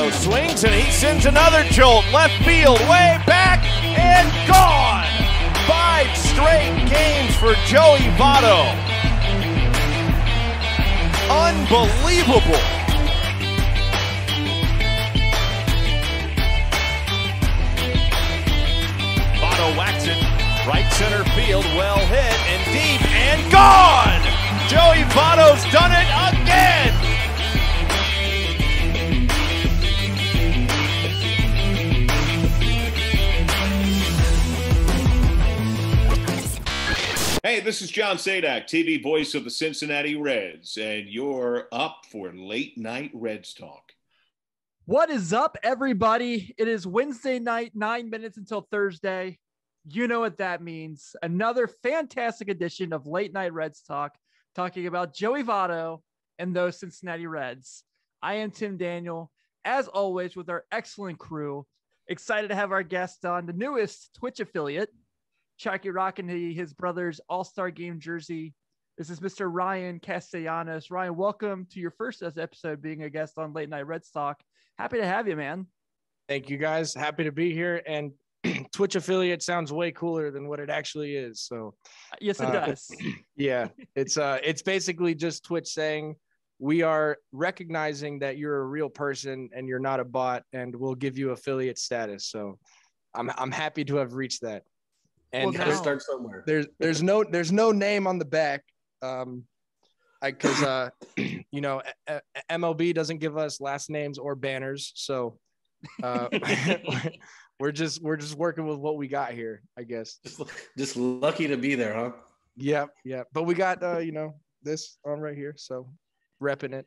Votto swings and he sends another jolt. Left field, way back and gone. 5 straight games for Joey Votto. Unbelievable. Votto whacks it. Right center field, well hit and deep and gone. Joey Votto's done it again. Hey, this is John Sadak, TV voice of the Cincinnati Reds, and you're up for Late Night Reds Talk. What is up, everybody? It is Wednesday night, 9 minutes until Thursday. You know what that means. Another fantastic edition of Late Night Reds Talk, talking about Joey Votto and those Cincinnati Reds. I am Tim Daniel, as always, with our excellent crew. Excited to have our guest on, the newest Twitch affiliate, Chucky rocking his brother's All-Star Game jersey. This is Mr. Ryan Castellanos. Ryan, welcome to your first episode being a guest on Late Night Reds Talk. Happy to have you, man. Thank you, guys. Happy to be here. And Twitch affiliate sounds way cooler than what it actually is. So yes, it does. Yeah, it's basically just Twitch saying we are recognizing that you're a real person and you're not a bot, and we'll give you affiliate status. So I'm happy to have reached that. And well, start somewhere. There's no name on the back. Because MLB doesn't give us last names or banners, so we're just working with what we got here, I guess. Just lucky to be there, huh? Yeah. But we got this on right here, so repping it.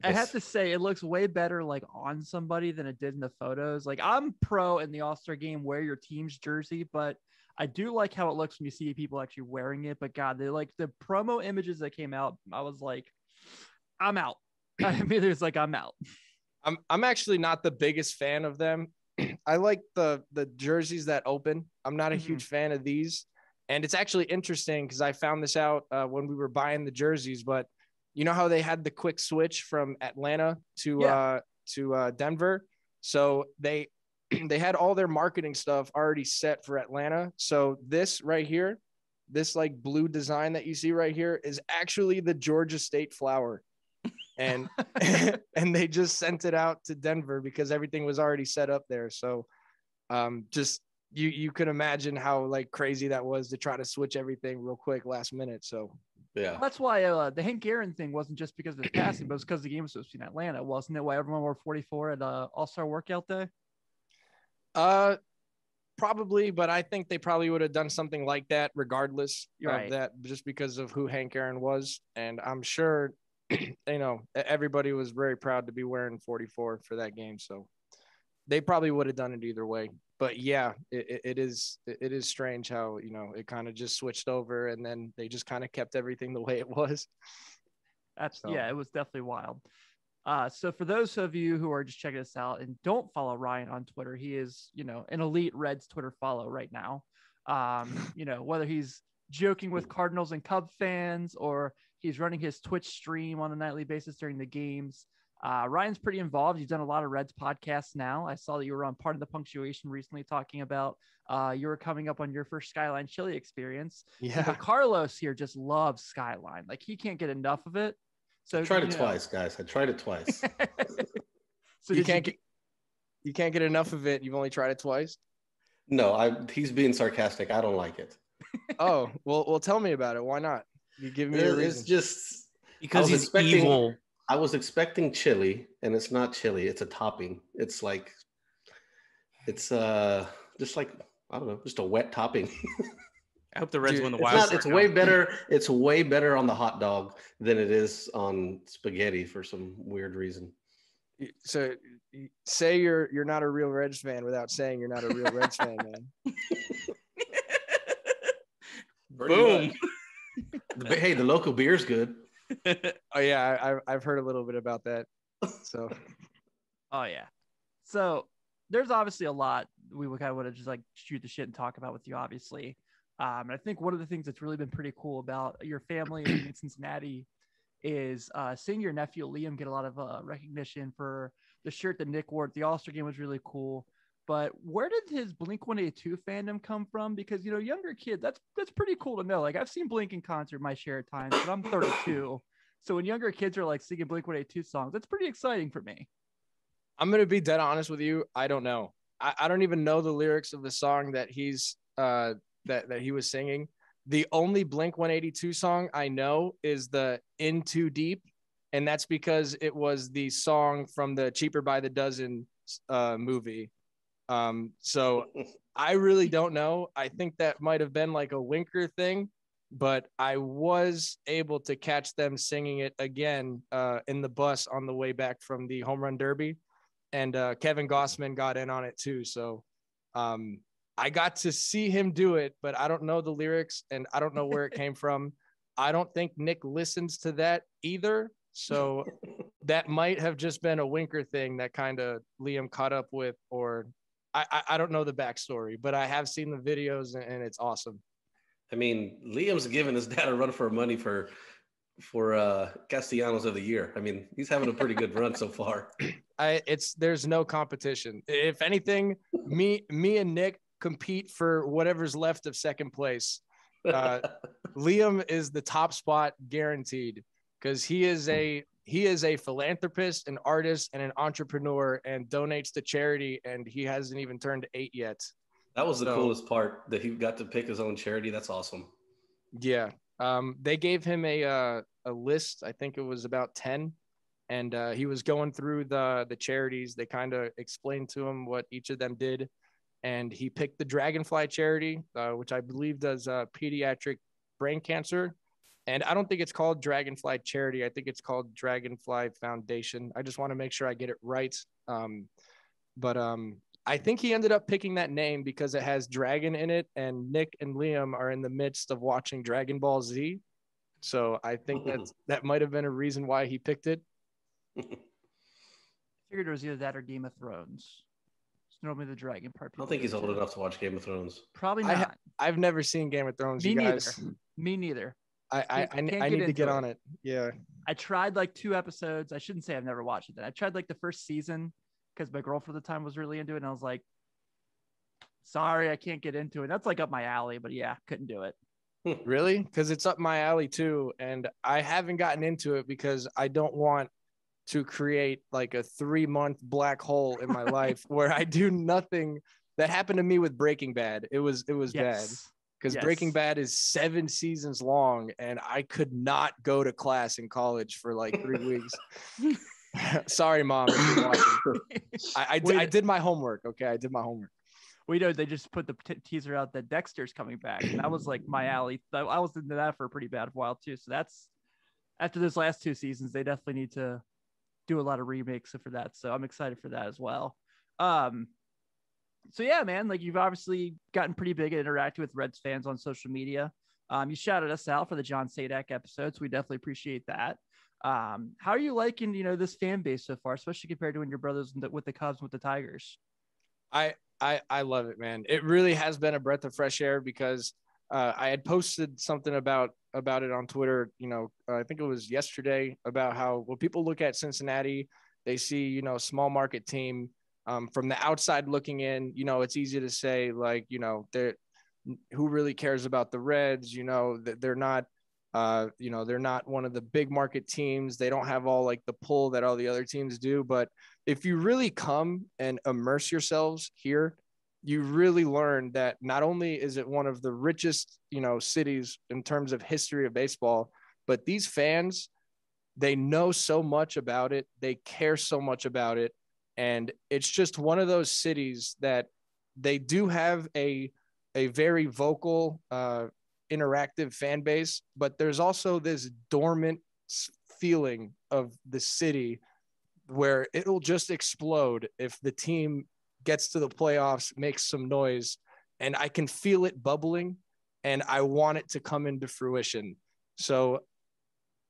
I have to say, it looks way better like on somebody than it did in the photos. Like, I'm pro in the All-Star Game, wear your team's jersey, but I do like how it looks when you see people actually wearing it. But God, they like the promo images that came out. I was like, I'm out. I mean, there's like, I'm out. I'm actually not the biggest fan of them. I like the jerseys that open. I'm not a huge fan of these. And it's actually interesting because I found this out when we were buying the jerseys, but you know how they had the quick switch from Atlanta to Denver. So they had all their marketing stuff already set for Atlanta. So this right here, this like blue design that you see right here is actually the Georgia State flower. And and they just sent it out to Denver because everything was already set up there. So just you could imagine how like crazy that was to try to switch everything real quick last minute. So yeah, well, that's why the Hank Aaron thing wasn't just because of the passing, but it was because the game was supposed to be in Atlanta, wasn't it? Why everyone wore 44 at All-Star Workout Day? Probably, but I think they probably would have done something like that regardless of that, just because of who Hank Aaron was. And I'm sure, everybody was very proud to be wearing 44 for that game. So they probably would have done it either way. But yeah, it is strange how, it kind of just switched over and then they just kind of kept everything the way it was. Yeah, it was definitely wild. So for those of you who are just checking this out and don't follow Ryan on Twitter, he is, an elite Reds Twitter follow right now. Whether he's joking with Cardinals and Cub fans or he's running his Twitch stream on a nightly basis during the games. Ryan's pretty involved. He's done a lot of Reds podcasts now. I saw that you were on Part of the Punctuation recently talking about you were coming up on your first Skyline Chili experience. Yeah. But Carlos here just loves Skyline. Like, he can't get enough of it. So I tried it twice, guys. I tried it twice. So you can't get enough of it. You've only tried it twice. No, he's being sarcastic. I don't like it. Oh, well, tell me about it. Why not? You give me a reason. It's just because he's evil. I was expecting chili, and it's not chili. It's a topping. It's like, just like, I don't know, just a wet topping. I hope the Reds win the wild card. It's way better. It's way better on the hot dog than it is on spaghetti for some weird reason. So say you're not a real Reds fan without saying you're not a real Reds fan, man. Boom. Hey, the local beer's good. Oh yeah, I've heard a little bit about that. So, oh yeah. So there's obviously a lot we would kind of want to just like shoot the shit and talk about with you, obviously. And I think one of the things that's really been pretty cool about your family in Cincinnati is seeing your nephew Liam get a lot of recognition for the shirt that Nick wore at the All-Star game was really cool. But where did his Blink-182 fandom come from? Because, you know, younger kids, that's pretty cool to know. Like, I've seen Blink in concert my share of times, but I'm 32. So when younger kids are like singing Blink-182 songs, that's pretty exciting for me. I'm going to be dead honest with you. I don't know. I don't even know the lyrics of the song that he's that he was singing. The only Blink-182 song I know is the In Too Deep. And that's because it was the song from the Cheaper by the Dozen movie. So I really don't know. I think that might have been like a Winker thing, but I was able to catch them singing it again in the bus on the way back from the Home Run Derby. And Kevin Gossman got in on it too. So I got to see him do it, but I don't know the lyrics and I don't know where it came from. I don't think Nick listens to that either. So that might have just been a Winker thing that kind of Liam caught up with, or I don't know the backstory, but I have seen the videos and it's awesome. I mean, Liam's giving his dad a run for money for Castellanos of the year. I mean, he's having a pretty good run so far. There's no competition. If anything, me and Nick compete for whatever's left of second place. Liam is the top spot guaranteed because he is a philanthropist, an artist, and an entrepreneur, and donates to charity. And he hasn't even turned 8 yet. That was the coolest part, that he got to pick his own charity. That's awesome. Yeah. They gave him a list. I think it was about 10. And he was going through the charities. They kind of explained to him what each of them did. And he picked the Dragonfly charity, which I believe does pediatric brain cancer. And I don't think it's called Dragonfly Charity. I think it's called Dragonfly Foundation. I just want to make sure I get it right. But I think he ended up picking that name because it has dragon in it. And Nick and Liam are in the midst of watching Dragon Ball Z. So I think that might have been a reason why he picked it. I figured it was either that or Game of Thrones. It's normally the dragon part. I don't think he's old enough to watch Game of Thrones. Probably not. I've never seen Game of Thrones. Me you guys. neither. Me neither. I need to get on it. Yeah. I tried like 2 episodes. I shouldn't say I've never watched it. Then I tried like the first season because my girlfriend at the time was really into it. And I was like, sorry, I can't get into it. That's like up my alley, but yeah, couldn't do it. Really? Because it's up my alley too. And I haven't gotten into it because I don't want to create like a 3-month black hole in my life where I do nothing. That happened to me with Breaking Bad. It was bad. Because Breaking Bad is 7 seasons long, and I could not go to class in college for like 3 weeks. Sorry, Mom, if you're watching. I did my homework. Okay, I did my homework. We know they just put the teaser out that Dexter's coming back, and that was like my alley. I was into that for a pretty bad while too. So that's after those last 2 seasons, they definitely need to do a lot of remakes for that. So I'm excited for that as well. So yeah, man, like you've obviously gotten pretty big at interacting with Reds fans on social media. You shouted us out for the John Sadak episode, so we definitely appreciate that. How are you liking, this fan base so far, especially compared to when your brothers with the Cubs, with the Tigers? I love it, man. It really has been a breath of fresh air because I had posted something about it on Twitter. I think it was yesterday about how when people look at Cincinnati, they see small market team. From the outside looking in, it's easy to say like, who really cares about the Reds? They're not, they're not one of the big market teams. They don't have all like the pull that all the other teams do. But if you really come and immerse yourselves here, you really learn that not only is it one of the richest, cities in terms of history of baseball, but these fans, they know so much about it. They care so much about it. And it's just one of those cities that they do have a very vocal, interactive fan base, but there's also this dormant feeling of the city where it'll just explode if the team gets to the playoffs, makes some noise, and I can feel it bubbling and I want it to come into fruition. So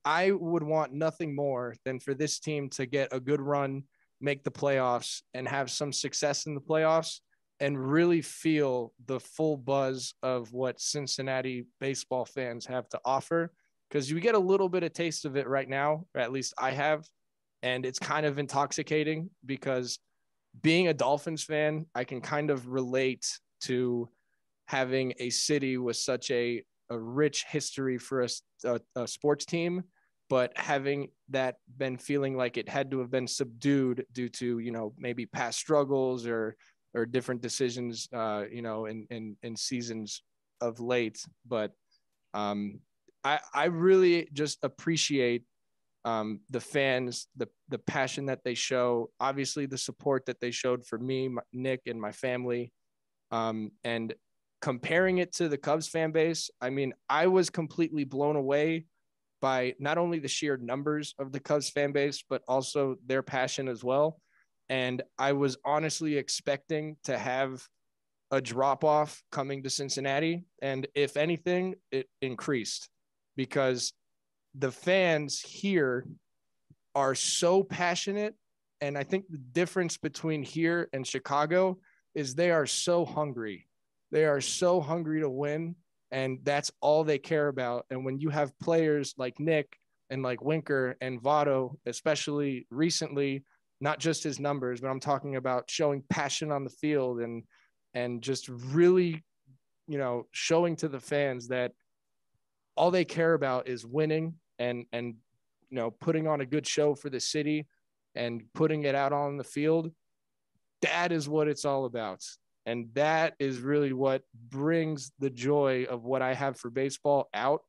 I would want nothing more than for this team to get a good run, make the playoffs, and have some success in the playoffs and really feel the full buzz of what Cincinnati baseball fans have to offer. Because you get a little bit of taste of it right now, or at least I have. And it's kind of intoxicating because being a Dolphins fan, I can kind of relate to having a city with such a rich history for a sports team, but having that been feeling like it had to have been subdued due to, maybe past struggles or different decisions, in seasons of late. But I really just appreciate the fans, the passion that they show, obviously the support that they showed for me, Nick, and my family. And comparing it to the Cubs fan base, I mean, I was completely blown away by not only the sheer numbers of the Cubs fan base, but also their passion as well. And I was honestly expecting to have a drop off coming to Cincinnati. And if anything, it increased because the fans here are so passionate. And I think the difference between here and Chicago is they are so hungry. They are so hungry to win, and that's all they care about. And when you have players like Nick and like Winker and Votto, especially recently, not just his numbers, but I'm talking about showing passion on the field and just really, showing to the fans that all they care about is winning and putting on a good show for the city and putting it out on the field. That is what it's all about. And that is really what brings the joy of what I have for baseball out.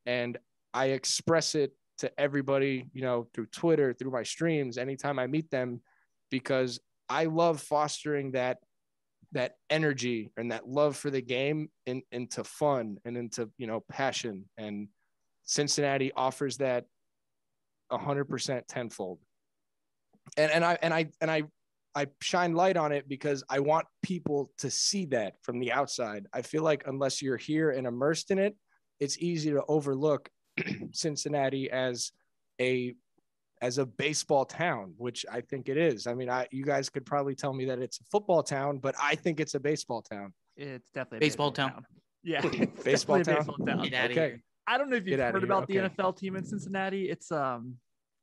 And I express it to everybody, through Twitter, through my streams, anytime I meet them, because I love fostering that energy and that love for the game into fun and into, passion. And Cincinnati offers that 100% tenfold. And I shine light on it because I want people to see that from the outside. I feel like unless you're here and immersed in it, it's easy to overlook Cincinnati as a baseball town, which I think it is. I mean, you guys could probably tell me that it's a football town, but I think it's a baseball town. It's definitely a baseball town. Yeah. Baseball town. Baseball town. Get outta Okay. here. I don't know if you've heard about the Okay. NFL team in Cincinnati. It's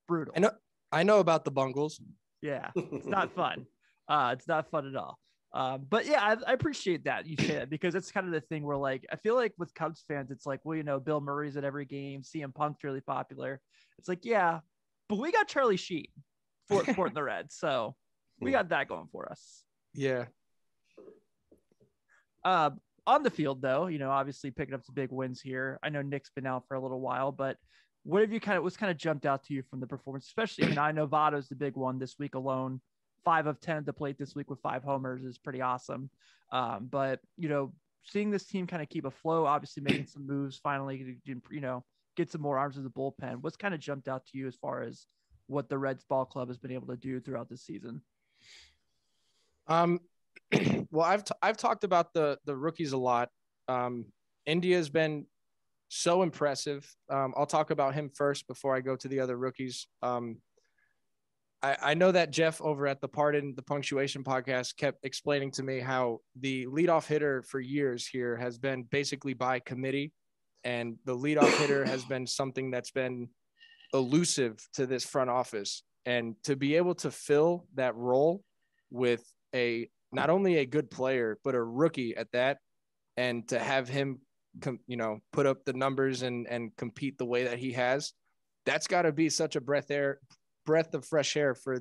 brutal. I know about the Bungles. Yeah, it's not fun. It's not fun at all. But yeah, I appreciate that you say that because it's kind of the thing where like I feel like with Cubs fans, it's like, well, Bill Murray's at every game, CM Punk's really popular. It's like, yeah, but we got Charlie Sheen for the Reds, so we got that going for us. Yeah. On the field, though, obviously picking up some big wins here. I know Nick's been out for a little while, but what have you what's kind of jumped out to you from the performance? Especially, I mean, I know Votto's the big one this week alone. 5 of 10 at the plate this week with 5 homers is pretty awesome. But, seeing this team kind of keep afloat, obviously making some moves finally, get some more arms in the bullpen. What's kind of jumped out to you as far as what the Reds ball club has been able to do throughout the season? Well, I've talked about the rookies a lot. India's been so impressive. I'll talk about him first before I go to the other rookies. I know that Jeff over at the Pardon the Punctuation podcast kept explaining to me how the leadoff hitter for years here has been basically by committee, and the leadoff hitter has been something that's been elusive to this front office. And to be able to fill that role with not only a good player, but a rookie at that, and to have him, put up the numbers and compete the way that he has, that's got to be such a breath of fresh air for,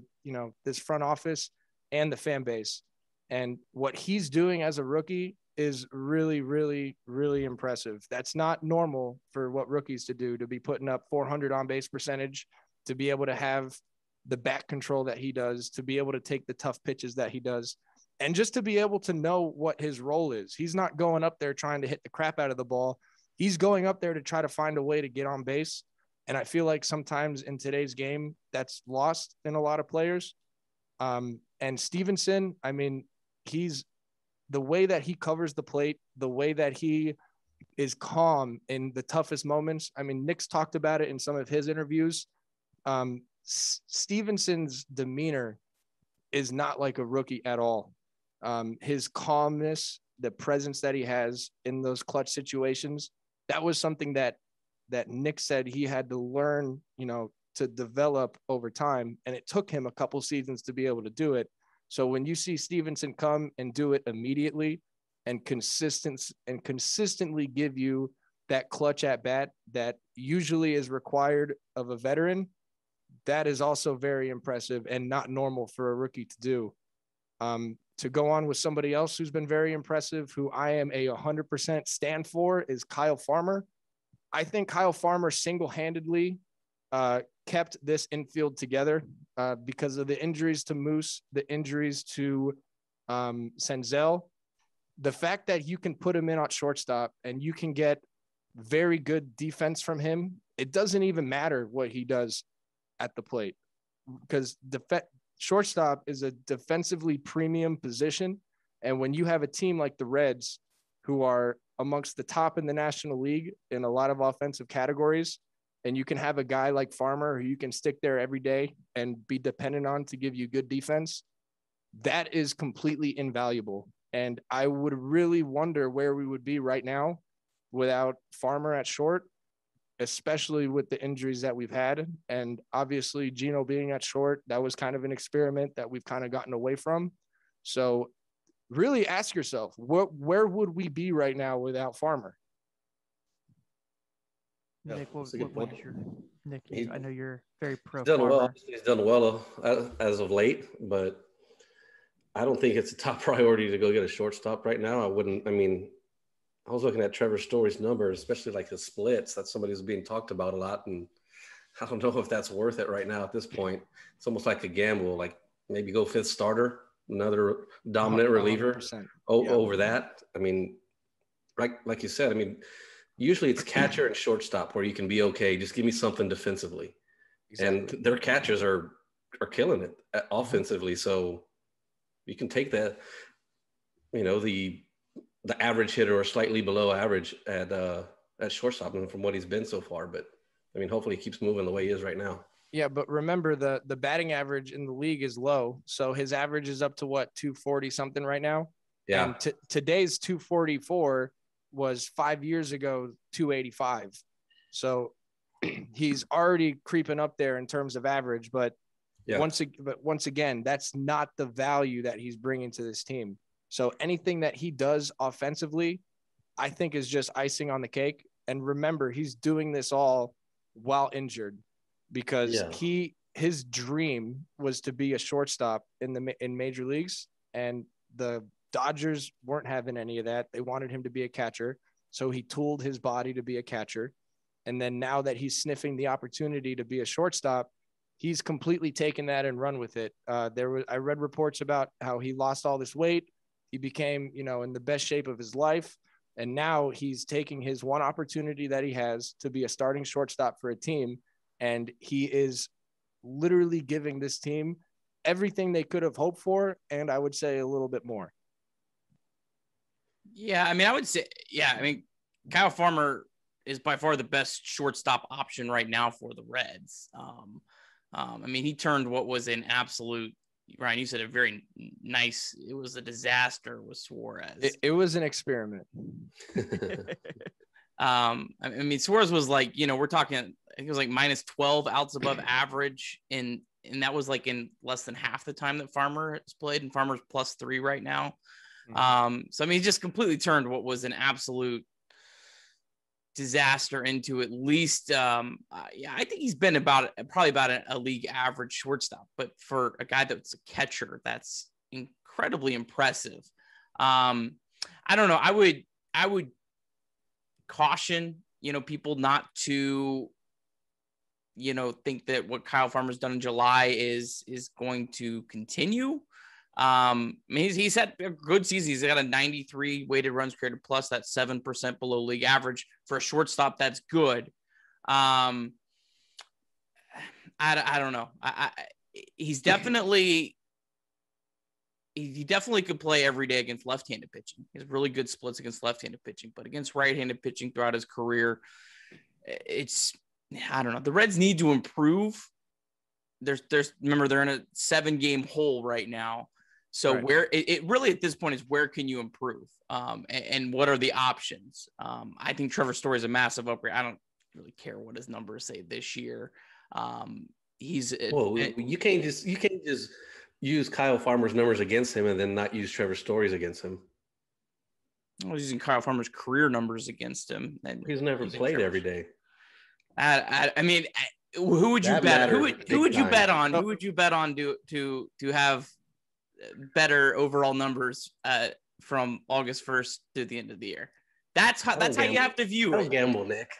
this front office and the fan base. And what he's doing as a rookie is really, really, really impressive. That's not normal for what rookies to do, to be putting up 400 on base percentage, to be able to have the bat control that he does, to be able to take the tough pitches that he does, and just to be able to know what his role is. He's not going up there trying to hit the crap out of the ball. He's going up there to try to find a way to get on base. And I feel like sometimes in today's game, that's lost in a lot of players. And Stevenson, I mean, he's the way that he covers the plate, the way that he is calm in the toughest moments. I mean, Nick's talked about it in some of his interviews. Stevenson's demeanor is not like a rookie at all. His calmness, the presence that he has in those clutch situations, that was something that Nick said he had to learn, to develop over time. And it took him a couple seasons to be able to do it. So when you see Stevenson come and do it immediately and consistently give you that clutch at bat that usually is required of a veteran, that is also very impressive and not normal for a rookie to do. To go on with somebody else who's been very impressive, who I am a 100% stand for, is Kyle Farmer. I think Kyle Farmer single-handedly kept this infield together because of the injuries to Moose, the injuries to Senzel. The fact that you can put him in at shortstop and you can get very good defense from him, it doesn't even matter what he does at the plate, because shortstop is a defensively premium position. And when you have a team like the Reds, who are amongst the top in the National League in a lot of offensive categories, and you can have a guy like Farmer who you can stick there every day and be dependent on to give you good defense, that is completely invaluable. And I would really wonder where we would be right now without Farmer at short, especially with the injuries that we've had. And obviously Gino being at short, that was kind of an experiment that we've kind of gotten away from. So really ask yourself, where would we be right now without Farmer? Nick, what is your Nick? I know you're very pro. He's done well as of late, but I don't think it's a top priority to go get a shortstop right now. I was looking at Trevor Story's numbers, especially like his splits. That's somebody who's being talked about a lot, and I don't know if that's worth it right now at this point. It's almost like a gamble, like maybe go fifth starter, another dominant reliever over that. I mean, like you said, I mean, usually it's catcher and shortstop where you can be okay. Just give me something defensively. Exactly. And their catchers are killing it offensively. So you can take that, the average hitter or slightly below average at shortstop from what he's been so far. But I mean, hopefully he keeps moving the way he is right now. Yeah, but remember the batting average in the league is low. So his average is up to 240 something right now. Yeah. And today's 244 was 5 years ago 285. So he's already creeping up there in terms of average. But once again, that's not the value that he's bringing to this team. So anything that he does offensively, I think is just icing on the cake. And remember, he's doing this all while injured, because his dream was to be a shortstop in major leagues, and the Dodgers weren't having any of that. They wanted him to be a catcher. So he tooled his body to be a catcher. And then now that he's sniffing the opportunity to be a shortstop, he's completely taken that and run with it. I read reports about how he lost all this weight. He became, in the best shape of his life. And now he's taking his one opportunity that he has to be a starting shortstop for a team. And he is literally giving this team everything they could have hoped for. And I would say a little bit more. Yeah. I mean, I would say, Kyle Farmer is by far the best shortstop option right now for the Reds. He turned what was an absolute, Ryan, you said a very nice, it was a disaster with Suarez. It was an experiment. Suarez was like, we're talking, I think it was like minus 12 outs above average. And that was like in less than half the time that Farmer has played, and Farmer's +3 right now. Mm-hmm. He just completely turned what was an absolute disaster into at least I think he's been probably about a league average shortstop, but for a guy that's a catcher, that's incredibly impressive. I don't know, I would caution people not to think that what Kyle Farmer's done in July is going to continue. He's had a good season. He's got a 93 weighted runs created plus. That's 7% below league average for a shortstop. That's good. I don't know. He definitely could play every day against left-handed pitching. He has really good splits against left-handed pitching, but against right-handed pitching throughout his career, I don't know. The Reds need to improve. Remember, they're in a 7-game hole right now. So right. Where it really at this point is, where can you improve? And what are the options? I think Trevor Story is a massive upgrade. I don't really care what his numbers say this year. Well, you can't just use Kyle Farmer's numbers against him and then not use Trevor Story's against him. I was using Kyle Farmer's career numbers against him, and he's never played every day. I mean, who would you bet? Who would you bet on? Who would you bet on to have better overall numbers from August 1st to the end of the year? That's how you have to view it. Don't gamble, Nick.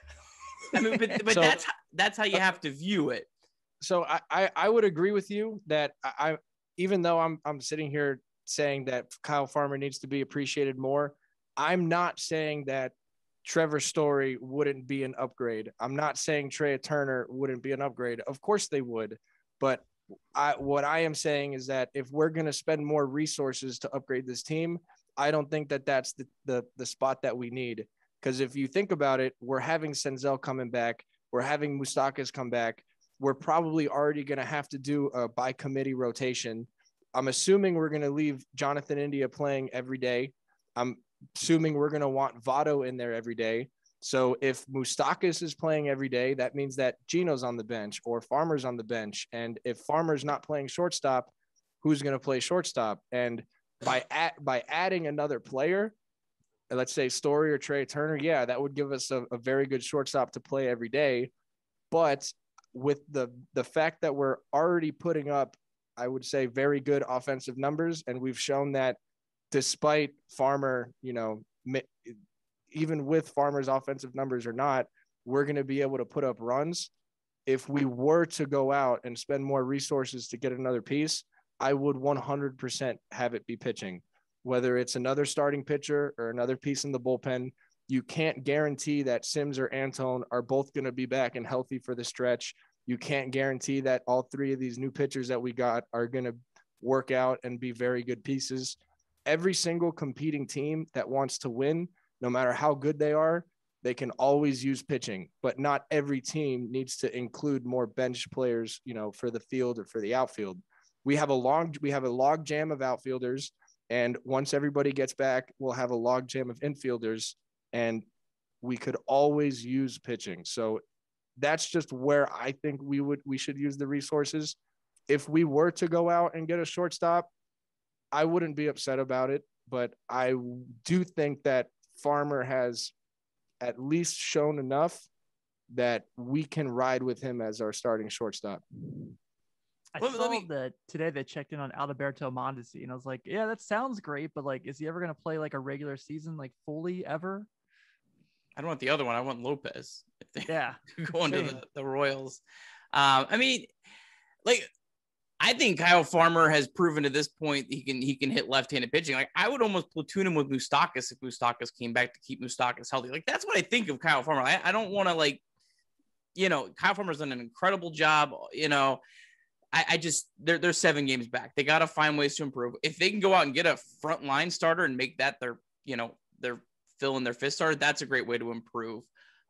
I mean, but so, that's how you have to view it. So I would agree with you that I even though I'm sitting here saying that Kyle Farmer needs to be appreciated more, I'm not saying that Trevor Story wouldn't be an upgrade. I'm not saying Trey Turner wouldn't be an upgrade. Of course they would. But what I am saying is that if we're going to spend more resources to upgrade this team, I don't think that that's the spot that we need. Because if you think about it, we're having Senzel coming back. We're having Moustakas come back. We're probably already going to have to do a by committee rotation. I'm assuming we're going to leave Jonathan India playing every day. I'm assuming we're going to want Votto in there every day. So if Moustakas is playing every day, that means that Gino's on the bench or Farmer's on the bench. And if Farmer's not playing shortstop, who's going to play shortstop? And by adding another player, let's say Story or Trey Turner, yeah, that would give us a very good shortstop to play every day. But with the fact that we're already putting up, I would say, very good offensive numbers, and we've shown that despite Farmer, even with Farmer's offensive numbers or not, we're going to be able to put up runs. If we were to go out and spend more resources to get another piece, I would 100% have it be pitching, whether it's another starting pitcher or another piece in the bullpen. You can't guarantee that Sims or Antone are both going to be back and healthy for the stretch. You can't guarantee that all three of these new pitchers that we got are going to work out and be very good pieces. Every single competing team that wants to win, no matter how good they are, they can always use pitching, but not every team needs to include more bench players, for the field or for the outfield. We have a log jam of outfielders, and once everybody gets back, we'll have a log jam of infielders, and we could always use pitching. So that's just where I think we should use the resources. If we were to go out and get a shortstop, I wouldn't be upset about it, but I do think that Farmer has at least shown enough that we can ride with him as our starting shortstop. I saw that today they checked in on Alberto Mondesi, and I was like, yeah, that sounds great, but is he ever going to play a regular season, fully ever? I don't want the other one. I want Lopez. If they go into the Royals. I think Kyle Farmer has proven to this point he can hit left-handed pitching. I would almost platoon him with Moustakas if Moustakas came back to keep Moustakas healthy. That's what I think of Kyle Farmer. I don't want to Kyle Farmer's done an incredible job. They're 7 games back. They got to find ways to improve. If they can go out and get a front line starter and make that their fill in their fifth starter, that's a great way to improve.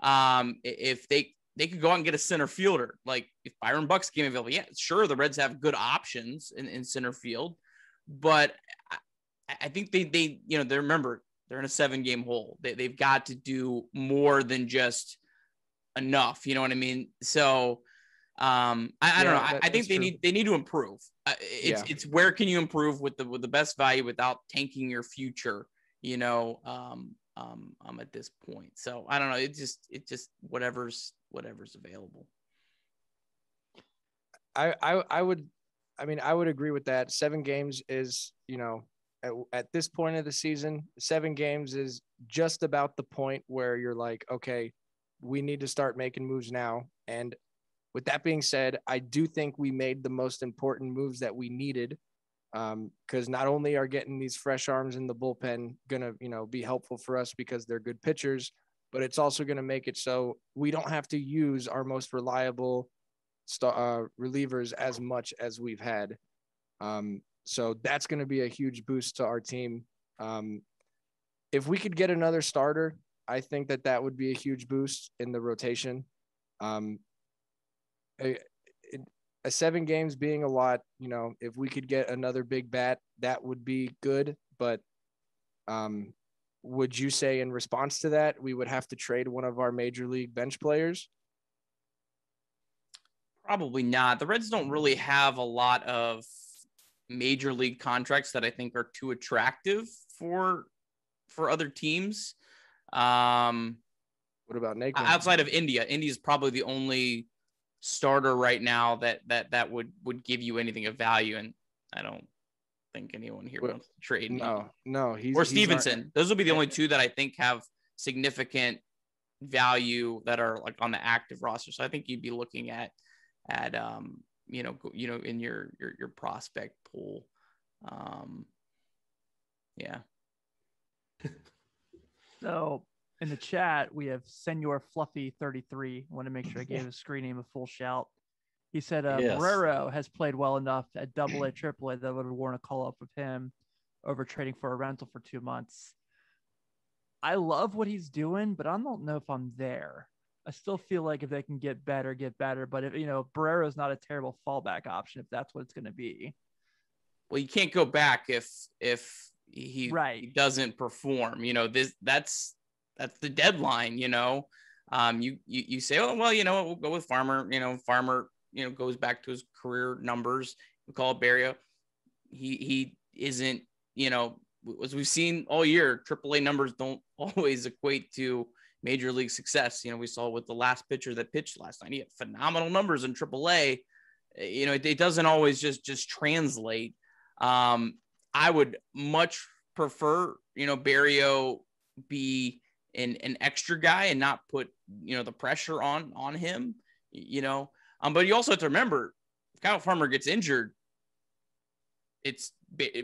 If they could go out and get a center fielder. If Byron Bucks came available, yeah, sure, the Reds have good options in center field, but I think they remember they're in a 7-game hole. They've got to do more than just enough. You know what I mean? So I don't know. I think they need to improve. It's where can you improve with the best value without tanking your future, at this point. So I don't know. It just whatever's available. I would agree with that. 7 games is, at this point of the season, 7 games is just about the point where you're like, okay, we need to start making moves now. And with that being said, I do think we made the most important moves that we needed. Because not only are getting these fresh arms in the bullpen gonna, be helpful for us because they're good pitchers, but it's also going to make it so we don't have to use our most reliable relievers as much as we've had. So that's going to be a huge boost to our team. If we could get another starter, I think that would be a huge boost in the rotation. A 7 games being a lot, if we could get another big bat, that would be good. But would you say in response to that, we would have to trade one of our major league bench players? Probably not. The Reds don't really have a lot of major league contracts that I think are too attractive for other teams. What about Naquin? Outside of India? India's probably the only starter right now that would give you anything of value, and I don't think anyone here wants to trade. No, he's Stevenson. Those will be the only two that I think have significant value that are like on the active roster. So I think you'd be looking at in your prospect pool. Yeah. So in the chat, we have Senor Fluffy 33. I want to make sure I gave his screen name a full shout. He said Yes. Barrero has played well enough at AA, AAA that would warrant a call up with him over trading for a rental for 2 months. I love what he's doing, but I don't know if I'm there. I still feel like if they can get better. But if Barrero is not a terrible fallback option if that's what it's going to be. Well, you can't go back if he doesn't perform. That's the deadline. You say, oh well, we'll go with Farmer. Farmer goes back to his career numbers. We call it Barrio. He isn't. As we've seen all year, AAA numbers don't always equate to major league success. We saw with the last pitcher that pitched last night, he had phenomenal numbers in AAA. It doesn't always just translate. I would much prefer, Barrio be an extra guy and not put, the pressure on him, but you also have to remember if Kyle Farmer gets injured, it's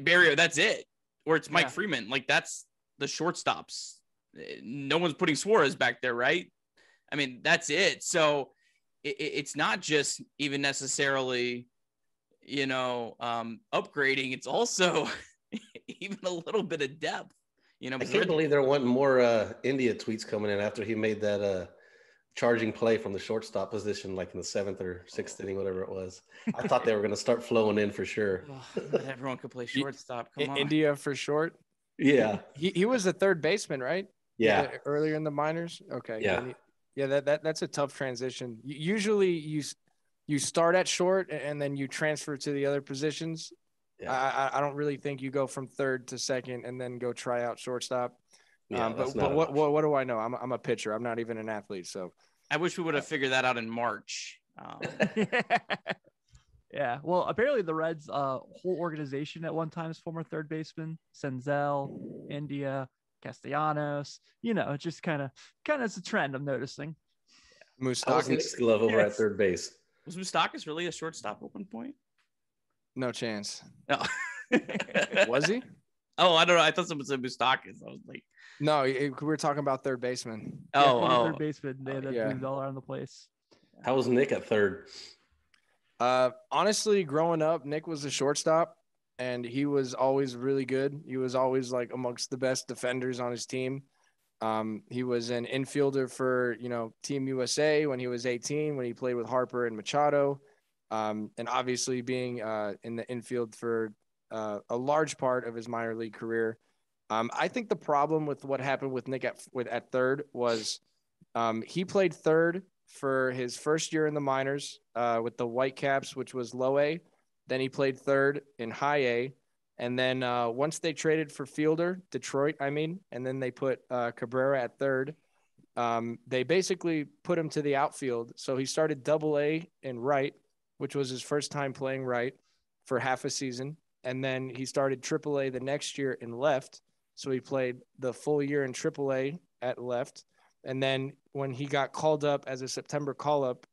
Barrio. That's it. Or it's Mike Freeman. Like that's the shortstops. No one's putting Suarez back there, right? I mean, that's it. So it's not just even necessarily, upgrading. It's also even a little bit of depth. I can't believe they're wanting more India tweets coming in after he made that charging play from the shortstop position, like in the 7th or 6th inning, whatever it was. I thought they were going to start flowing in for sure. Everyone could play shortstop. Come on. India for short. Yeah. He was the third baseman, right? Yeah. Earlier in the minors. Okay. Yeah. That's a tough transition. Usually you start at short and then you transfer to the other positions. Yeah. I don't really think you go from third to second and then go try out shortstop. Yeah, but what do I know? I'm a pitcher. I'm not even an athlete. So I wish we would have figured that out in March. Yeah. Well, apparently the Reds' whole organization at one time is former third baseman, Senzel, India, Castellanos. It's just kind of it's a trend I'm noticing. Moustakas glove over at third base. Was Moustakas really a shortstop at one point? No chance. No. Was he? Oh, I don't know. I thought someone said Moustakas. I was like, no, we were talking about third baseman. Third baseman. They had moved all around the place. How was Nick at third? Honestly, growing up, Nick was a shortstop, and he was always really good. He was always like amongst the best defenders on his team. He was an infielder for Team USA when he was 18, when he played with Harper and Machado, and obviously being in the infield for a large part of his minor league career. I think the problem with what happened with Nick at third was he played third for his first year in the minors with the Whitecaps, which was low A. Then he played third in high A. And then once they traded for fielder, Detroit, and then they put Cabrera at third, they basically put him to the outfield. So he started double A in right, which was his first time playing right for half a season. And then he started triple A the next year in left. So he played the full year in triple A at left. And then when he got called up as a September call-up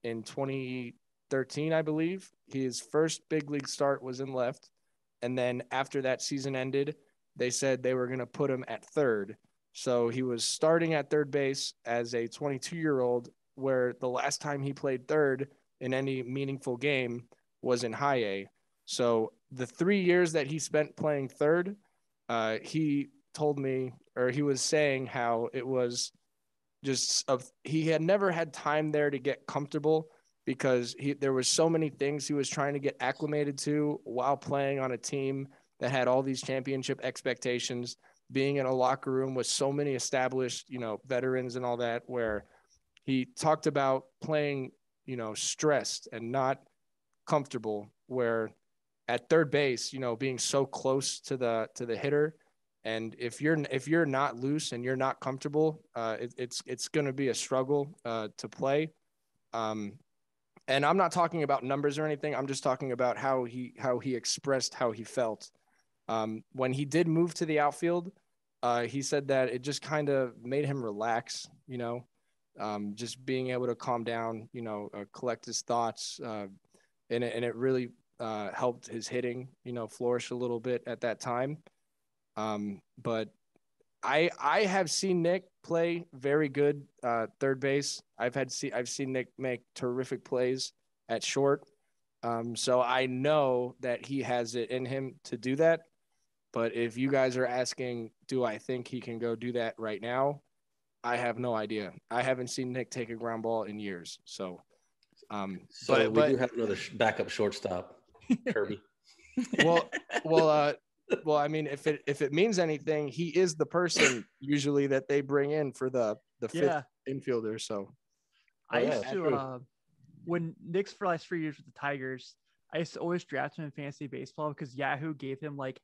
in 2013, I believe, his first big league start was in left. And then after that season ended, they said they were going to put him at third. So he was starting at third base as a 22-year-old, where the last time he played third in any meaningful game was in high A. So the 3 years that he spent playing third, he told me, or he was saying how it was just he had never had time there to get comfortable because there was so many things he was trying to get acclimated to while playing on a team that had all these championship expectations, being in a locker room with so many established, veterans and all that, where he talked about playing, stressed and not comfortable, where at third base, being so close to the hitter, and if you're not loose and you're not comfortable, it's going to be a struggle to play. And I'm not talking about numbers or anything. I'm just talking about how he expressed how he felt. When he did move to the outfield, he said that it just kind of made him relax, just being able to calm down, collect his thoughts, and it really helped his hitting, flourish a little bit at that time. But I have seen Nick play very good third base. I've seen Nick make terrific plays at short. So I know that he has it in him to do that. But if you guys are asking, do I think he can go do that right now? I have no idea. I haven't seen Nick take a ground ball in years. So, but we do have another backup shortstop, Kirby. Well, I mean, if it means anything, he is the person usually that they bring in for the fifth infielder. So I used to when Nick's for last 3 years with the Tigers, I used to always draft him in fantasy baseball because Yahoo gave him like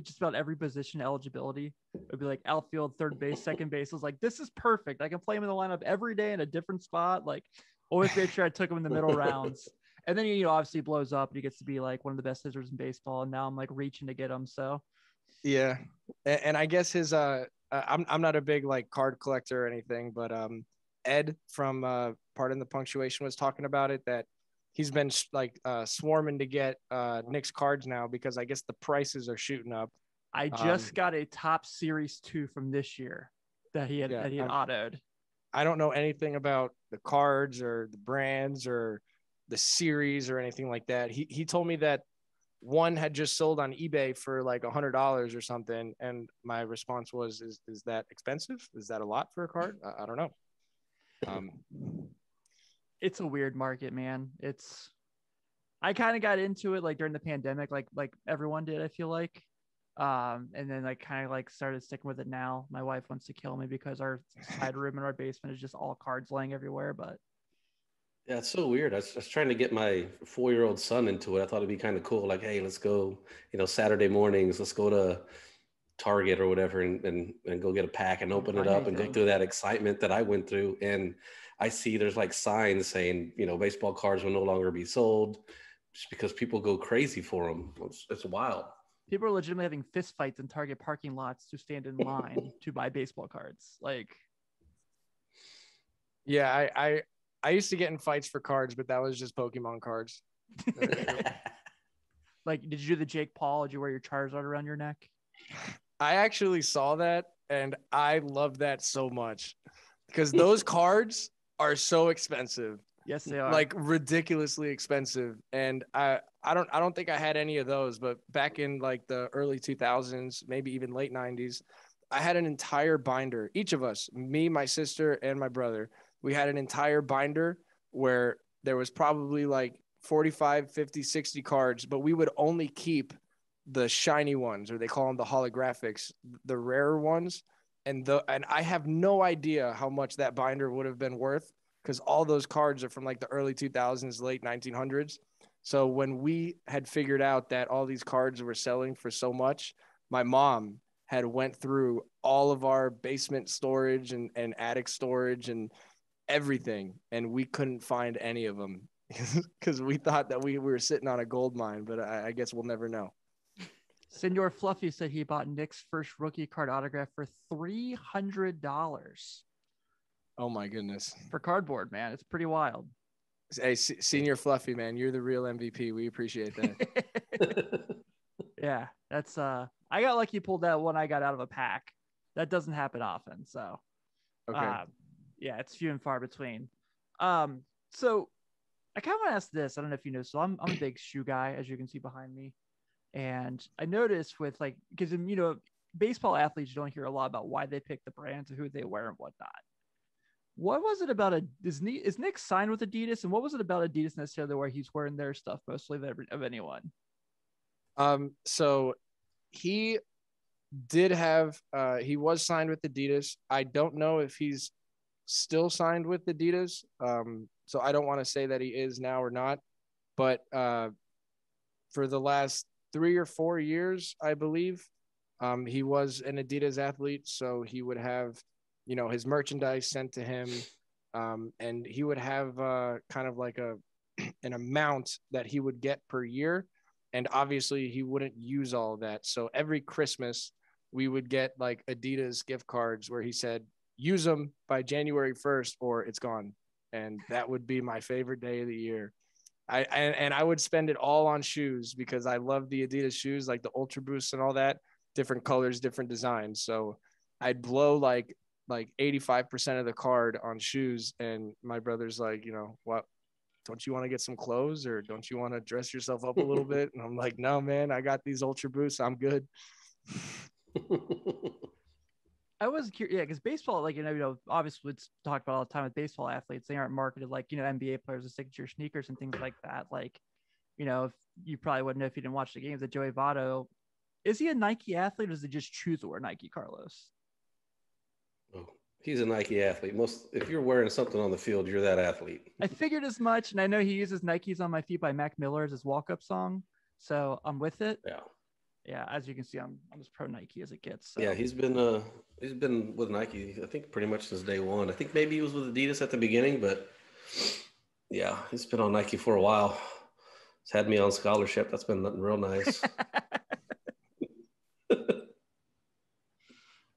just about every position eligibility. It would be like outfield, third base, second base. I was like, this is perfect. I can play him in the lineup every day in a different spot. Like, always made sure I took him in the middle rounds. And then he obviously blows up and he gets to be like one of the best hitters in baseball. And now I'm like reaching to get him. So yeah. And I guess his I'm not a big like card collector or anything, but Ed from Pardon the Punctuation was talking about it, that he's been like swarming to get Nick's cards now because I guess the prices are shooting up. I just got a top series 2 from this year that he had autoed. I don't know anything about the cards or the brands or the series or anything like that. He told me that one had just sold on eBay for like $100 or something, and my response was, "Is that expensive? Is that a lot for a card? I don't know." It's a weird market, man. I kind of got into it like during the pandemic, like everyone did, I feel like. And then I kind of like started sticking with it now. My wife wants to kill me because our side room in our basement is just all cards laying everywhere. But yeah, it's so weird. I was trying to get my 4-year-old son into it. I thought it'd be kind of cool. Like, hey, let's go, Saturday mornings, let's go to Target or whatever and go get a pack and open it up and go through that excitement that I went through. And I see there's like signs saying, baseball cards will no longer be sold just because people go crazy for them. It's wild. People are legitimately having fist fights in Target parking lots to stand in line to buy baseball cards. Like, yeah, I used to get in fights for cards, but that was just Pokemon cards. Like, did you do the Jake Paul? Did you wear your Charizard around your neck? I actually saw that, and I loved that so much because those cards are so expensive. Yes, they are. Like ridiculously expensive. And I don't think I had any of those, but back in like the early 2000s, maybe even late 90s, I had an entire binder. Each of us, me, my sister, and my brother, we had an entire binder where there was probably like 45, 50, 60 cards, but we would only keep the shiny ones, or they call them the holographics, the rarer ones. And I have no idea how much that binder would have been worth, because all those cards are from like the early 2000s, late 1900s. So when we had figured out that all these cards were selling for so much, my mom had went through all of our basement storage and attic storage and everything, and we couldn't find any of them because we thought that we were sitting on a gold mine, but I guess we'll never know. Senor Fluffy said he bought Nick's first rookie card autograph for $300. Oh my goodness. For cardboard, man. It's pretty wild. Hey, Senior Fluffy, man, you're the real MVP. We appreciate that. Yeah, that's I got lucky pulled that one I got out of a pack. That doesn't happen often. So okay. Yeah, it's few and far between. So I kind of want to ask this. I don't know if you know. So I'm a big shoe guy, as you can see behind me. And I noticed with like, because baseball athletes, you don't hear a lot about why they pick the brands and who they wear and whatnot. What was it about is Nick signed with Adidas, and what was it about Adidas necessarily where he's wearing their stuff mostly of anyone? So he did have he was signed with Adidas. I don't know if he's still signed with Adidas. So I don't want to say that he is now or not, but for the last 3 or 4 years, I believe, he was an Adidas athlete. So he would have, his merchandise sent to him, and he would have kind of like an amount that he would get per year. And obviously he wouldn't use all of that. So every Christmas we would get like Adidas gift cards where he said, use them by January 1st or it's gone. And that would be my favorite day of the year. I would spend it all on shoes because I love the Adidas shoes, like the Ultra Boosts and all that, different colors, different designs. So I'd blow like 85% of the card on shoes. And my brother's like, what? Don't you want to get some clothes or don't you want to dress yourself up a little bit? And I'm like, no, man, I got these Ultra Boosts. I'm good. I was curious, yeah, because baseball, like, obviously it's talked about all the time with baseball athletes. They aren't marketed like, NBA players with signature sneakers and things like that. Like, if you probably wouldn't know if you didn't watch the games that Joey Votto, is he a Nike athlete or does he just choose to wear Nike, Carlos? Oh, he's a Nike athlete. If you're wearing something on the field, you're that athlete. I figured as much, and I know he uses Nikes on My Feet by Mac Miller as his walk-up song, so I'm with it. Yeah. As you can see, I'm as pro Nike as it gets. So. Yeah, he's been with Nike, I think, pretty much since day one. I think maybe he was with Adidas at the beginning, but yeah, he's been on Nike for a while. He's had me on scholarship. That's been real nice.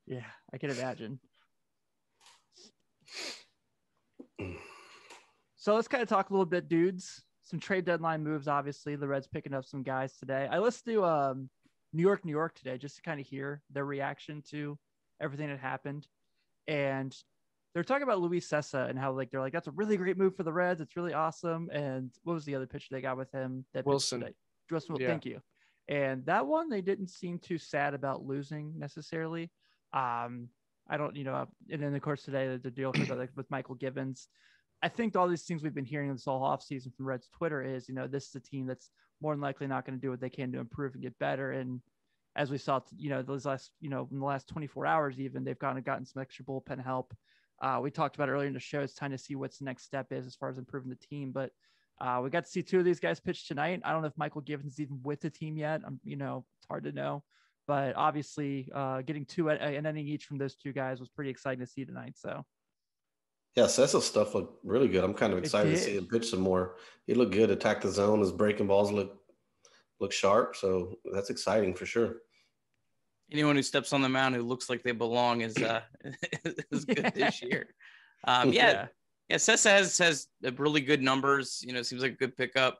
Yeah, I can imagine. So let's kind of talk a little bit, dudes. Some trade deadline moves, obviously. The Reds picking up some guys today. I listened to New York today just to kind of hear their reaction to everything that happened. And they're talking about Luis Cessa and how they're like, that's a really great move for the Reds. It's really awesome. And what was the other pitcher they got with him? Wilson. Yeah. Thank you. And that one, they didn't seem too sad about losing necessarily. I don't, and then of course today the deal with Michael Gibbons. I think all these things we've been hearing this whole offseason from Reds Twitter is, this is a team that's more than likely not going to do what they can to improve and get better. And as we saw, those last, in the last 24 hours, even they've kind of gotten some extra bullpen help. We talked about earlier in the show. It's time to see what's the next step is as far as improving the team. But we got to see two of these guys pitch tonight. I don't know if Michael Gibbons is even with the team yet. It's hard to know. But obviously, getting an inning each from those two guys was pretty exciting to see tonight. So. Yeah, Cessa's stuff looked really good. I'm kind of excited to see him pitch some more. He looked good, attack the zone. His breaking balls look sharp. So that's exciting for sure. Anyone who steps on the mound who looks like they belong is good this year. Cessa has really good numbers. Seems like a good pickup.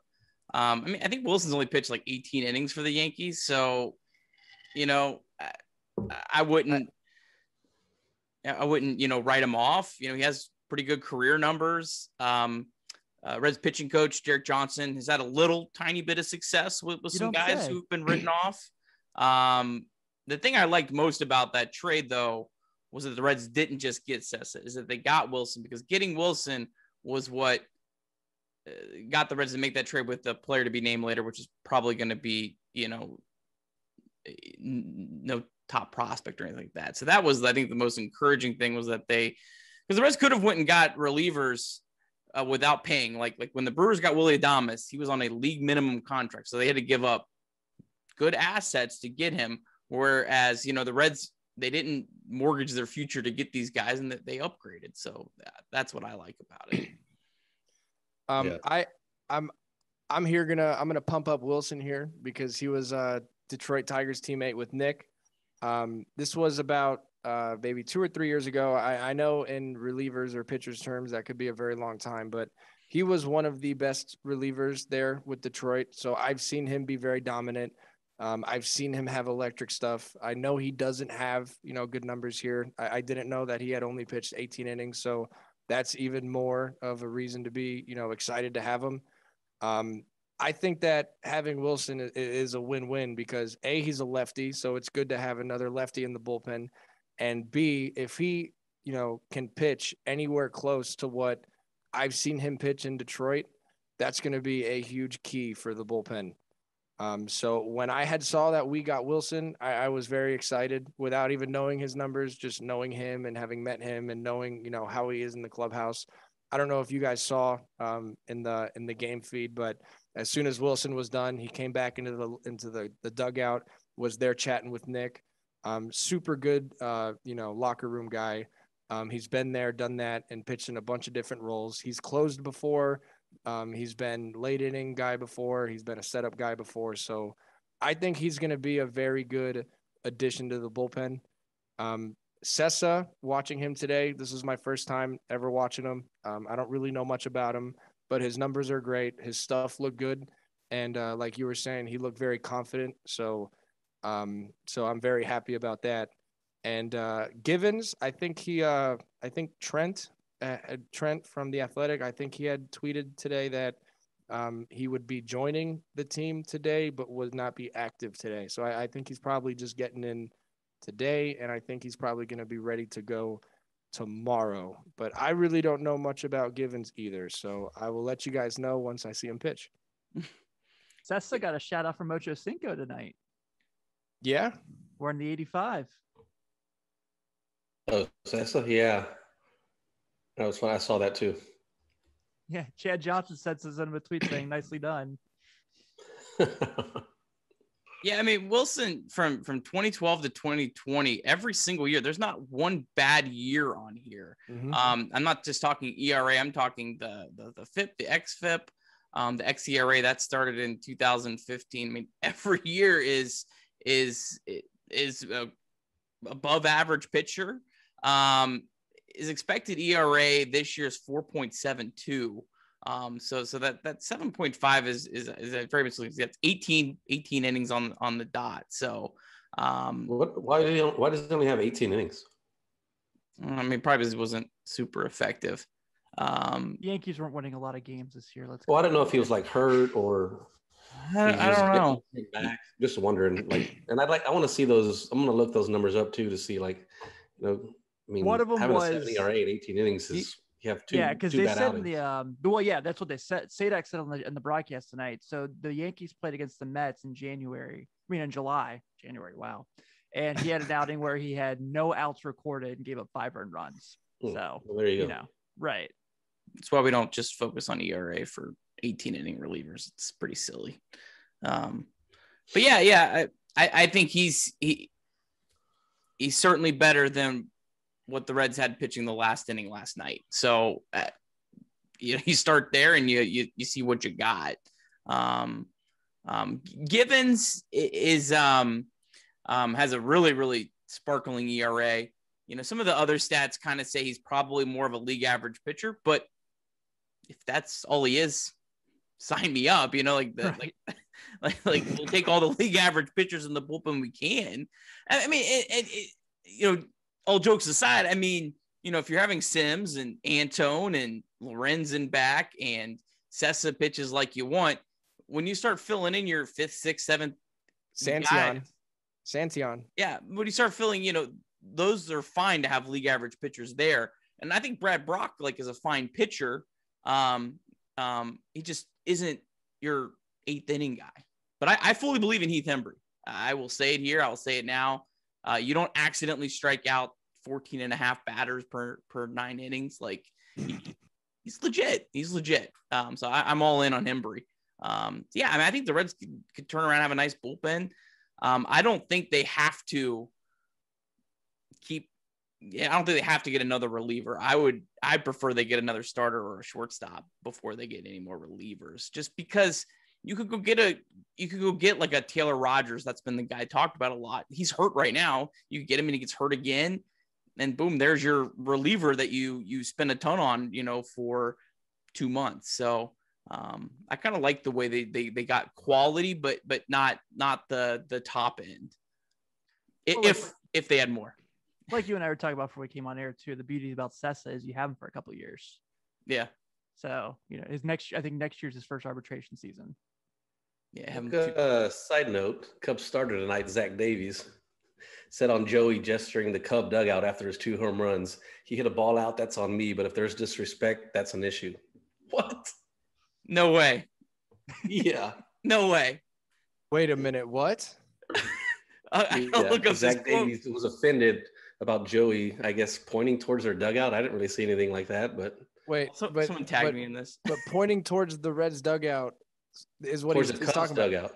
I think Wilson's only pitched like 18 innings for the Yankees. So, I wouldn't, write him off. He has pretty good career numbers. Reds pitching coach Derek Johnson has had a little tiny bit of success with some guys who've been written off. The thing I liked most about that trade, though, was that the Reds didn't just get Cessa, is that they got Wilson, because getting Wilson was what got the Reds to make that trade with the player to be named later, which is probably going to be, no top prospect or anything like that. So that was, I think, the most encouraging thing was that because the Reds could have went and got relievers without paying. Like when the Brewers got Willy Adames, he was on a league minimum contract. So they had to give up good assets to get him. Whereas, the Reds, they didn't mortgage their future to get these guys, and that they upgraded. So that's what I like about it. I'm gonna pump up Wilson here because he was Detroit Tigers teammate with Nick. This was about maybe 2 or 3 years ago. I know in relievers or pitchers terms that could be a very long time, but he was one of the best relievers there with Detroit. So I've seen him be very dominant. I've seen him have electric stuff. I know he doesn't have, good numbers here. I didn't know that he had only pitched 18 innings. So that's even more of a reason to be, excited to have him. I think that having Wilson is a win-win because A, he's a lefty, so it's good to have another lefty in the bullpen. And B, if he, can pitch anywhere close to what I've seen him pitch in Detroit, that's going to be a huge key for the bullpen. So when I had saw that we got Wilson, I was very excited without even knowing his numbers, just knowing him and having met him and knowing, how he is in the clubhouse. I don't know if you guys saw in the game feed, but as soon as Wilson was done, he came back into the dugout, was there chatting with Nick. Super good, locker room guy. He's been there, done that, and pitched in a bunch of different roles. He's closed before. He's been late inning guy before. He's been a setup guy before. So I think he's going to be a very good addition to the bullpen. Sessa, watching him today, this is my first time ever watching him. I don't really know much about him, but his numbers are great. His stuff looked good. And like you were saying, he looked very confident. So I'm very happy about that. And Givens, I think Trent from The Athletic, I think he had tweeted today that he would be joining the team today, but would not be active today. So I think he's probably just getting in today, and I think he's probably going to be ready to go tomorrow. But I really don't know much about Givens either, so I will let you guys know once I see him pitch. Sessa got a shout out from Ocho Cinco tonight. Yeah? We're in the 85. Oh, Sessa? Yeah. That was fun. I saw that too. Yeah, Chad Johnson sent us in a tweet saying, nicely done. Yeah, I mean, Wilson from 2012 to 2020, every single year, there's not one bad year on here. Mm-hmm. I'm not just talking ERA. I'm talking the FIP, the XFIP, the xERA that started in 2015. I mean, every year is a above average pitcher. His expected ERA this year is 4.72. So that 7.5 is very much, that's 18 innings on the dot. So why does he only have 18 innings? I mean, probably because it wasn't super effective. Yankees weren't winning a lot of games this year. I don't know if he was like hurt or I don't know. Just wondering, and I want to see those. I'm going to look those numbers up too to see, I mean, one of them having was a 70 or 18 innings is you have two. Yeah, because they said outings. in the that's what they said. Sadak said in the broadcast tonight. So the Yankees played against the Mets in July. Wow. And he had an outing where he had no outs recorded and gave up 5 earned runs. So well, there you go. Right. That's why we don't just focus on ERA for 18 inning relievers. It's pretty silly. But yeah. I think he's certainly better than what the Reds had pitching the last inning last night. So, you start there and you see what you got. Givens is has a really, really sparkling ERA. Some of the other stats kind of say he's probably more of a league average pitcher, but if that's all he is, sign me up. Right. Like we'll take all the league average pitchers in the bullpen we can. I mean, all jokes aside, I mean, if you're having Sims and Antone and Lorenzen back and Sessa pitches like you want, when you start filling in your 5th, 6th, 7th Santion. Yeah. When you start filling, those are fine to have league average pitchers there. And I think Brad Brock is a fine pitcher. He just isn't your 8th inning guy. But I fully believe in Heath Hembree. I will say it here. I will say it now. You don't accidentally strike out 14 and a half batters per 9 innings. He's legit. So I'm all in on Hembree. I mean, I think the Reds could turn around and have a nice bullpen. I don't think they have to I don't think they have to get another reliever. I prefer they get another starter or a shortstop before they get any more relievers, just because you could go get like a Taylor Rogers. That's been the guy talked about a lot. He's hurt right now. You could get him and he gets hurt again, and boom, there's your reliever that you spend a ton on, for 2 months. So I kind of like the way they got quality, but not the top end. If they had more. Like you and I were talking about before we came on air too, the beauty about Sessa is you have him for a couple of years. Yeah. So, I think next year's his first arbitration season. Yeah. Side note, Cubs starter tonight, Zach Davies, said on Joey gesturing the Cub dugout after his 2 home runs, he hit a ball out, that's on me, but if there's disrespect, that's an issue. What? No way. Yeah. No way. Wait a minute, what? Zach Davies was offended about Joey, I guess, pointing towards their dugout. I didn't really see anything like that, but Wait, but someone tagged me in this. But pointing towards the Reds dugout is what Towards he's the Cubs talking about. dugout.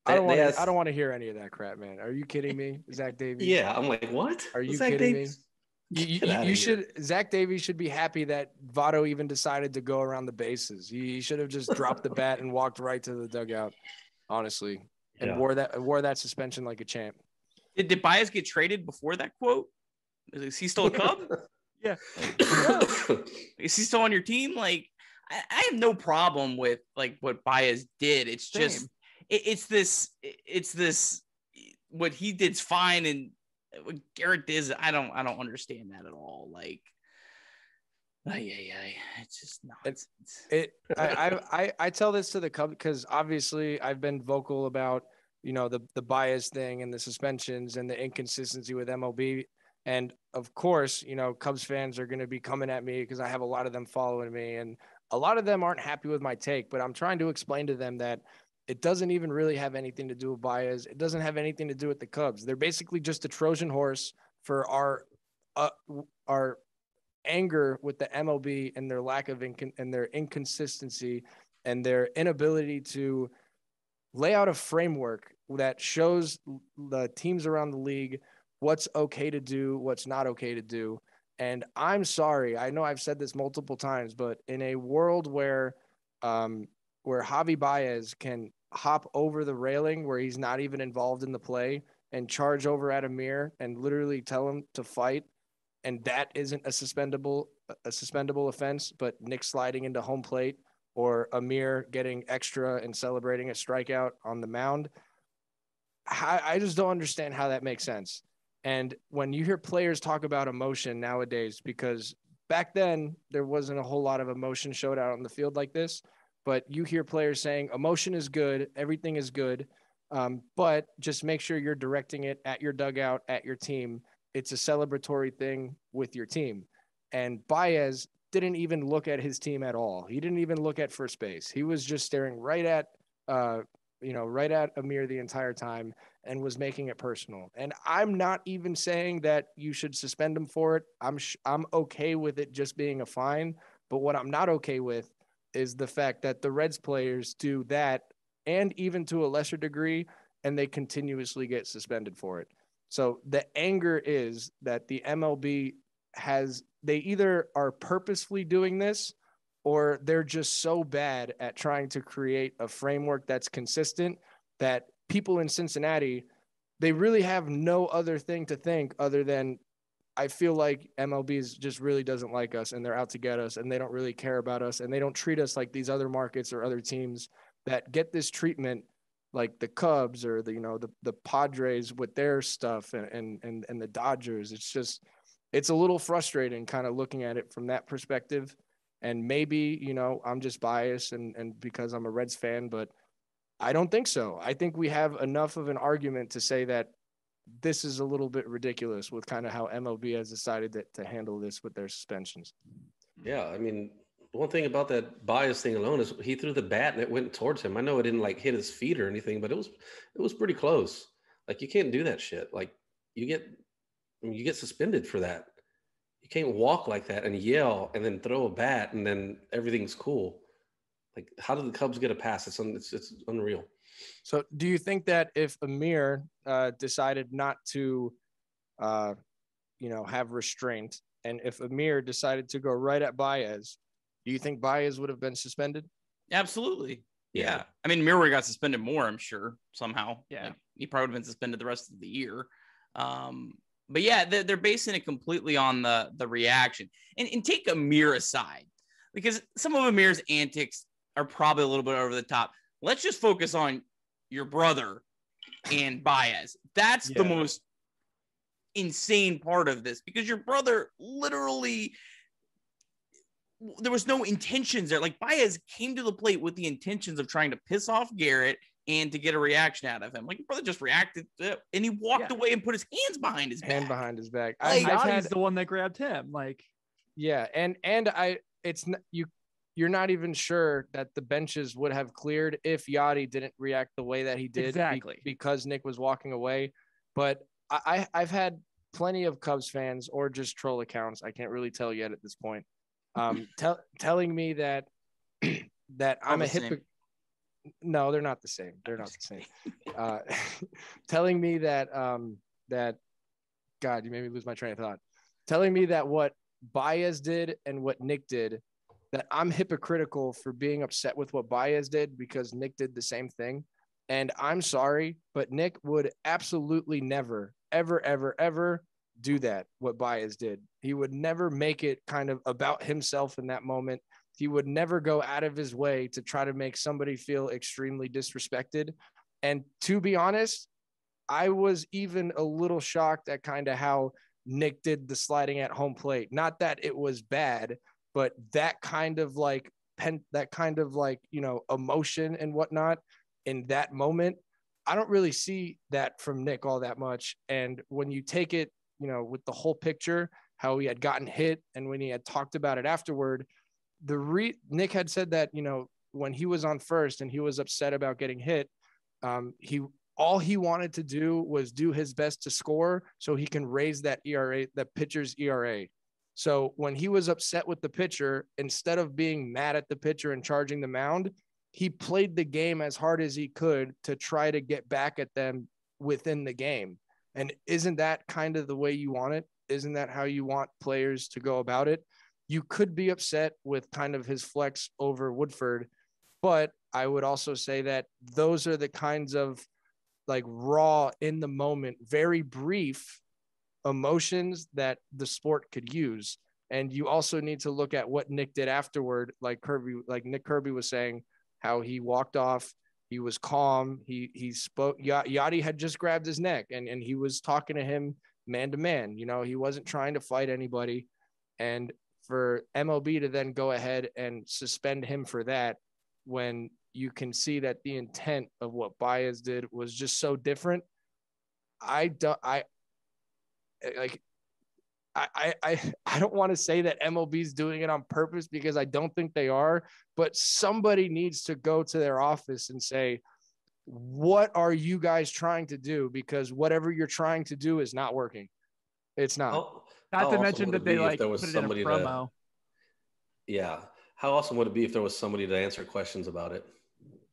I don't want to hear any of that crap, man. Are you kidding me, Zach Davies? Yeah, I'm like, what? Are you Zach kidding Davies? me? You should. Zach Davies should be happy that Votto even decided to go around the bases. He should have just dropped the bat and walked right to the dugout, honestly, and wore that suspension like a champ. Did Baez get traded before that quote? Is he still a Cub? Yeah. Is he still on your team? Like, I have no problem with like what Baez did. It's just it's this what he did's fine, and what Garrett did, I don't understand that at all. Like, it's just not. I tell this to the Cubs because obviously I've been vocal about the bias thing and the suspensions and the inconsistency with MLB. And of course, Cubs fans are going to be coming at me because I have a lot of them following me, and a lot of them aren't happy with my take, but I'm trying to explain to them that it doesn't even really have anything to do with Baez. It doesn't have anything to do with the Cubs. They're basically just a Trojan horse for our anger with the MLB and their lack of and their inconsistency and their inability to lay out a framework that shows the teams around the league what's okay to do, what's not okay to do. And I'm sorry, I know I've said this multiple times, but in a world where Javi Baez can hop over the railing where he's not even involved in the play and charge over at Amir and literally tell him to fight, and that isn't a suspendable offense, but Nick sliding into home plate or Amir getting extra and celebrating a strikeout on the mound, I just don't understand how that makes sense. And when you hear players talk about emotion nowadays, because back then there wasn't a whole lot of emotion showed out on the field like this, but you hear players saying emotion is good, everything is good, but just make sure you're directing it at your dugout, at your team. It's a celebratory thing with your team. And Baez didn't even look at his team at all. He didn't even look at first base. He was just staring right at Amir the entire time and was making it personal. And I'm not even saying that you should suspend him for it. I'm okay with it just being a fine. But what I'm not okay with is the fact that the Reds players do that, and even to a lesser degree, and they continuously get suspended for it. So the anger is that the MLB they either are purposefully doing this, or they're just so bad at trying to create a framework that's consistent that people in Cincinnati, they really have no other thing to think other than, I feel like MLB just really doesn't like us and they're out to get us and they don't really care about us and they don't treat us like these other markets or other teams that get this treatment, like the Cubs or the Padres with their stuff and the Dodgers. It's a little frustrating kind of looking at it from that perspective. And maybe, I'm just biased and because I'm a Reds fan, but I don't think so. I think we have enough of an argument to say that this is a little bit ridiculous with kind of how MLB has decided to handle this with their suspensions. Yeah, I mean, the one thing about that bias thing alone is he threw the bat and it went towards him. I know it didn't like hit his feet or anything, but it was pretty close. Like, you can't do that shit. Like, you get suspended for that. You can't walk like that and yell and then throw a bat and then everything's cool. Like, how did the Cubs get a pass? It's unreal. So do you think that if Amir decided not to, have restraint, and if Amir decided to go right at Baez, do you think Baez would have been suspended? Absolutely. Yeah. I mean, Amir got suspended more, I'm sure, somehow. Yeah. Like, he probably would have been suspended the rest of the year. But yeah, they're basing it completely on the reaction. And take Amir aside, because some of Amir's antics are probably a little bit over the top. Let's just focus on your brother and Baez. That's the most insane part of this, because your brother literally, there was no intentions there. Like, Baez came to the plate with the intentions of trying to piss off Garrett and to get a reaction out of him. Like, your brother just reacted and he walked away and put his hands behind his back. Like, Yachty's the one that grabbed him. Like, yeah. And you're not even sure that the benches would have cleared if Yachty didn't react the way that he did. Exactly. Because Nick was walking away. But I've had plenty of Cubs fans or just troll accounts, I can't really tell yet at this point, telling me that I'm a hypocrite. No, they're not the same. They're not the same. Telling me that God, you made me lose my train of thought. Telling me that what Baez did and what Nick did, that I'm hypocritical for being upset with what Baez did because Nick did the same thing. And I'm sorry, but Nick would absolutely never, ever, ever, ever do that, what Baez did. He would never make it kind of about himself in that moment. He would never go out of his way to try to make somebody feel extremely disrespected. And to be honest, I was even a little shocked at kind of how Nick did the sliding at home plate. Not that it was bad, but that kind of like emotion and whatnot in that moment, I don't really see that from Nick all that much. And when you take it, with the whole picture, how he had gotten hit and when he had talked about it afterward, Nick had said that, when he was on first and he was upset about getting hit, all he wanted to do was do his best to score so he can raise that ERA, that pitcher's ERA. So when he was upset with the pitcher, instead of being mad at the pitcher and charging the mound, he played the game as hard as he could to try to get back at them within the game. And isn't that kind of the way you want it? Isn't that how you want players to go about it? You could be upset with kind of his flex over Woodford, but I would also say that those are the kinds of like raw in the moment, very brief emotions that the sport could use. And you also need to look at what Nick did afterward. Like Nick Kirby was saying, how he walked off. He was calm. He spoke. Yachty had just grabbed his neck and he was talking to him man to man. He wasn't trying to fight anybody. And for MLB to then go ahead and suspend him for that, when you can see that the intent of what Baez did was just so different. I don't want to say that MLB is doing it on purpose because I don't think they are, but somebody needs to go to their office and say, what are you guys trying to do? Because whatever you're trying to do is not working. It's not. Not to mention that they like put it in a promo. Yeah. How awesome would it be if there was somebody to answer questions about it?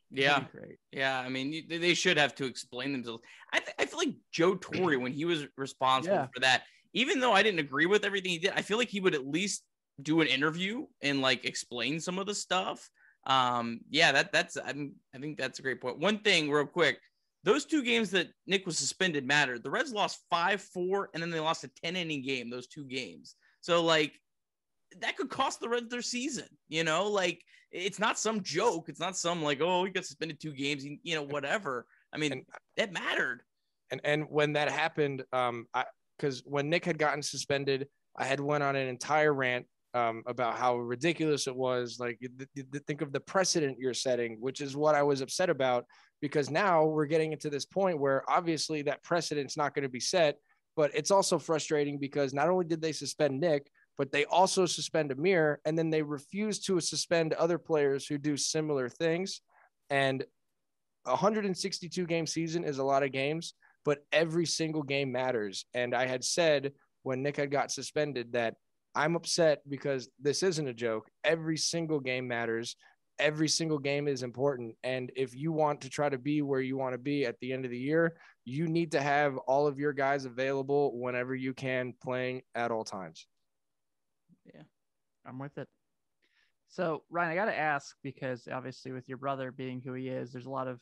Yeah. Great. Yeah. I mean, they should have to explain themselves. I feel like Joe Torre, when he was responsible for that, even though I didn't agree with everything he did, I feel like he would at least do an interview and like explain some of the stuff. I think that's a great point. One thing real quick, those two games that Nick was suspended mattered. The Reds lost 5-4 and then they lost a 10-inning game, those two games. So like that could cost the Reds their season, like it's not some joke. It's not some like, oh, he got suspended 2 games, whatever. I mean, that mattered. And when that happened, because when Nick had gotten suspended, I had went on an entire rant about how ridiculous it was. Like, think of the precedent you're setting, which is what I was upset about, because now we're getting into this point where obviously that precedent's not going to be set, but it's also frustrating because not only did they suspend Nick, but they also suspend Amir, and then they refuse to suspend other players who do similar things. And a 162 game season is a lot of games, but every single game matters. And I had said when Nick had got suspended that I'm upset because this isn't a joke. Every single game matters. Every single game is important. And if you want to try to be where you want to be at the end of the year, you need to have all of your guys available whenever you can, playing at all times. Yeah, I'm with it. So, Ryan, I got to ask, because obviously with your brother being who he is, there's a lot of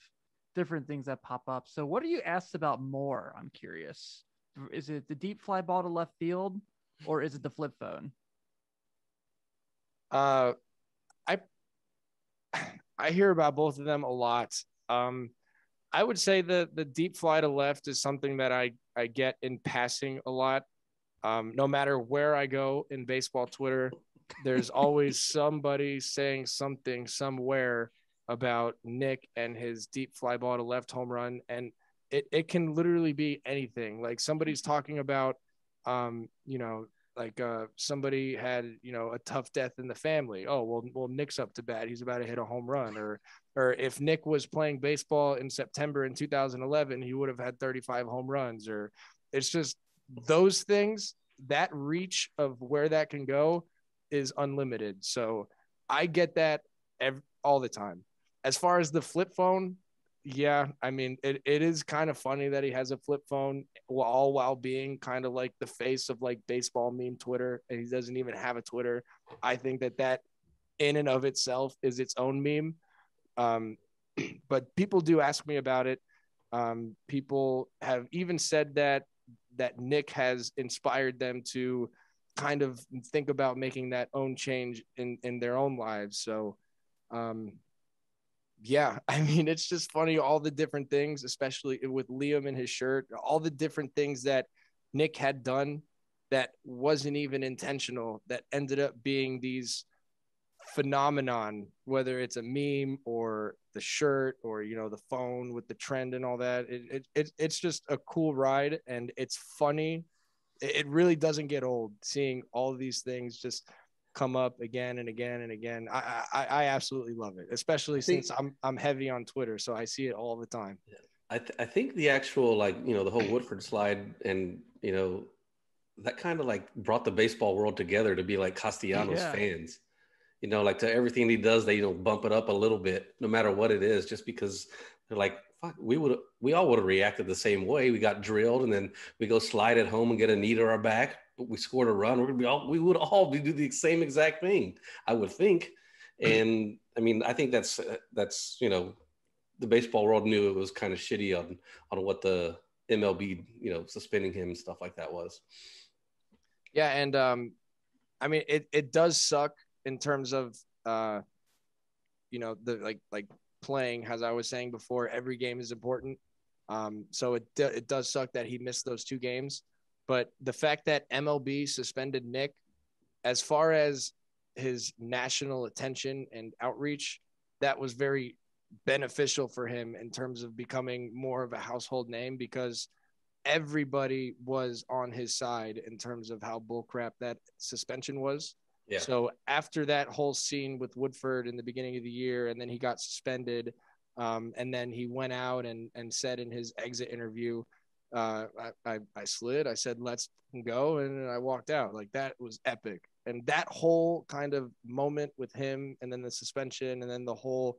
different things that pop up. So what are you asked about more? I'm curious. Is it the deep fly ball to left field, or is it the flip phone? I hear about both of them a lot. I would say the deep fly to left is something that I get in passing a lot. No matter where I go in baseball Twitter, there's always somebody saying something somewhere about Nick and his deep fly ball to left home run. And it can literally be anything. Like somebody's talking about, somebody had, a tough death in the family. Oh, well, Nick's up to bat. He's about to hit a home run. Or if Nick was playing baseball in September in 2011, he would have had 35 home runs. Or it's just those things, that reach of where that can go is unlimited. So I get that all the time. As far as the flip phone, yeah, I mean, it is kind of funny that he has a flip phone all while being kind of like the face of like baseball meme Twitter, and he doesn't even have a Twitter. I think that in and of itself is its own meme. But people do ask me about it. People have even said that Nick has inspired them to kind of think about making that own change in their own lives. So, yeah, I mean, it's just funny, all the different things, especially with Liam in his shirt, all the different things that Nick had done that wasn't even intentional, that ended up being these phenomenon, whether it's a meme or the shirt or, you know, the phone with the trend and all that. It's just a cool ride, and it's funny. It really doesn't get old seeing all of these things just come up again and again and again. I absolutely love it, especially since I'm heavy on Twitter, so I see it all the time. I think the actual, like, you know, the whole Woodford slide, and, you know, that kind of like brought the baseball world together to be like Castellanos fans. You know, like, to everything he does, they, you know, bump it up a little bit, no matter what it is, just because they're like, fuck, we all would have reacted the same way. We got drilled, and then we go slide at home and get a knee to our back. We scored a run. We would all do the same exact thing, I would think. And I mean, I think that's, you know, the baseball world knew it was kind of shitty on what the MLB, you know, suspending him and stuff like that was. Yeah. And I mean, it does suck in terms of, you know, the like playing, as I was saying before, every game is important. So it does suck that he missed those 2 games. But the fact that MLB suspended Nick, as far as his national attention and outreach, that was very beneficial for him in terms of becoming more of a household name, because everybody was on his side in terms of how bullcrap that suspension was. Yeah. So after that whole scene with Woodford in the beginning of the year, and then he got suspended, and then he went out and said in his exit interview, I slid, I said, let's go. And I walked out. Like, that was epic. And that whole kind of moment with him, and then the suspension, and then the whole,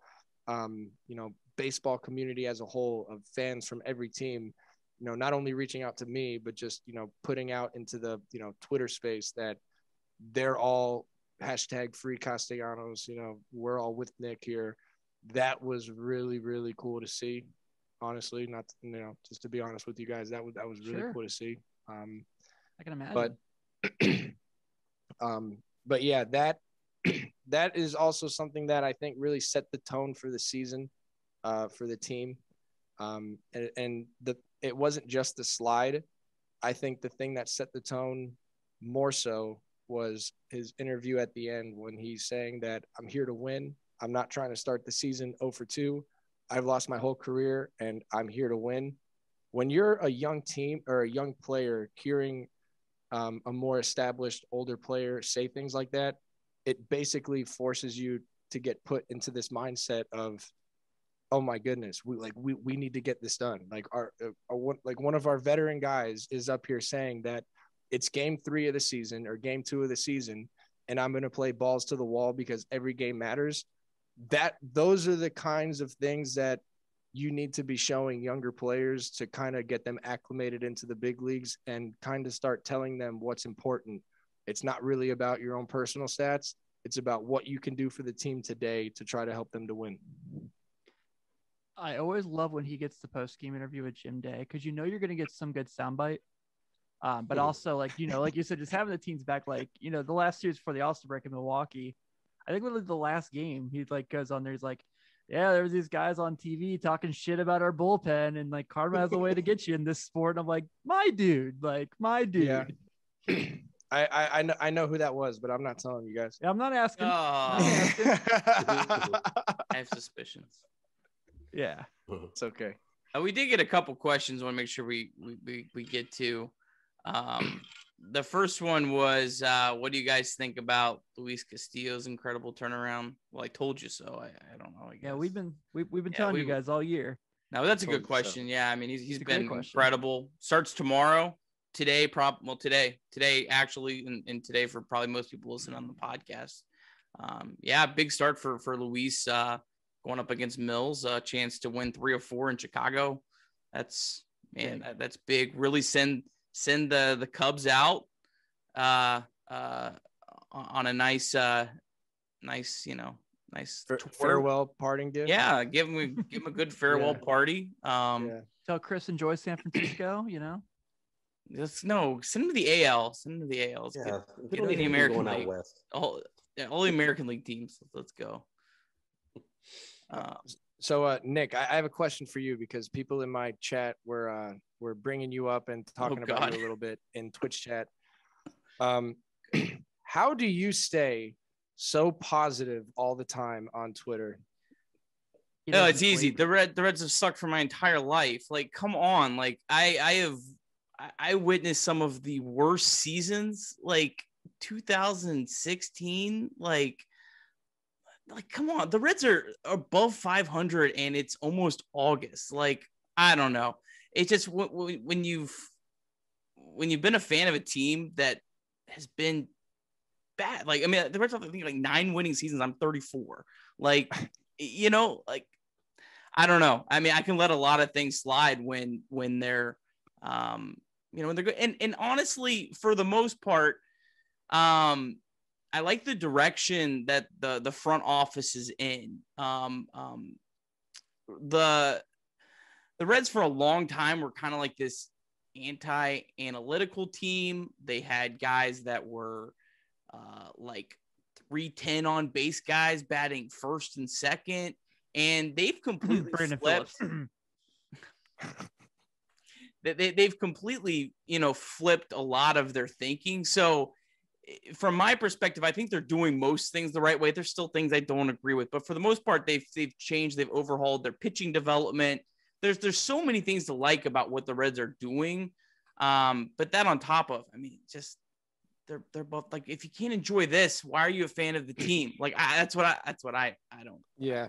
you know, baseball community as a whole of fans from every team, you know, not only reaching out to me, but just, you know, putting out into the, you know, Twitter space that they're all #free Castellanos, you know, we're all with Nick here. That was really, really cool to see. Honestly, not, you know, just to be honest with you guys, that was really cool to see. I can imagine. But yeah, that is also something that I think really set the tone for the season, for the team. It wasn't just the slide. I think the thing that set the tone more so was his interview at the end, when he's saying that I'm here to win. I'm not trying to start the season 0-2. I've lost my whole career, and I'm here to win. When you're a young team or a young player hearing a more established older player say things like that, it basically forces you to get put into this mindset of, oh my goodness, we need to get this done. Like one of our veteran guys is up here saying that it's game 3 of the season or game 2 of the season, and I'm going to play balls to the wall because every game matters. Those are the kinds of things that you need to be showing younger players to kind of get them acclimated into the big leagues and kind of start telling them what's important. It's not really about your own personal stats. It's about what you can do for the team today to try to help them to win. I always love when he gets the post-game interview with Jim Day, because you know you're going to get some good soundbite. But also, like, you know, like you said, just having the teams back, like, you know, the last years before the All-Star break in Milwaukee, I think literally the last game, he like goes on there, he's like, yeah, there was these guys on TV talking shit about our bullpen, and like karma has a way to get you in this sport. And I'm like, my dude. Yeah. I know who that was, but I'm not telling you guys. I'm not asking. I have suspicions. Yeah, it's okay. We did get a couple questions. I want to make sure we get to. The first one was, what do you guys think about Luis Castillo's incredible turnaround? Well, I told you so. I don't know. I guess. Yeah, we've been telling you guys all year. No, that's a good question. So. Yeah, I mean, he's been incredible. Starts tomorrow. today actually, and today for probably most people listening on the podcast. Big start for Luis going up against Mills, a chance to win 3 or 4 in Chicago. That's big. Really send the Cubs out on a nice farewell parting gift. Yeah, give him a good farewell party. Tell Chris enjoy San Francisco. Send him to the AL. Send him to the AL. Yeah, get the American League. West. All the American League teams. Let's go. So Nick, I have a question for you because people in my chat were bringing you up and talking about you a little bit in Twitch chat. How do you stay so positive all the time on Twitter? No, it's easy. The Reds have sucked for my entire life. Like, come on. Like, I witnessed some of the worst seasons, like 2016. Like, come on. The Reds are above 500 and it's almost August. Like, I don't know. It's just when you've been a fan of a team that has been bad. Like, I mean, the Reds have, I think, like 9 winning seasons. I'm 34. Like, like, I don't know. I mean, I can let a lot of things slide when they're, when they're good. And honestly, for the most part, I like the direction that the front office is in. The Reds for a long time were kind of like this anti-analytical team. They had guys that were like 310 on base guys batting first and second, and they've completely flipped. They've completely, flipped a lot of their thinking. So from my perspective, I think they're doing most things the right way. There's still things I don't agree with, but for the most part, they've changed, they've overhauled their pitching development. There's so many things to like about what the Reds are doing. But that on top of, I mean, just they're both like, if you can't enjoy this, why are you a fan of the team? Like, that's what I don't. Yeah.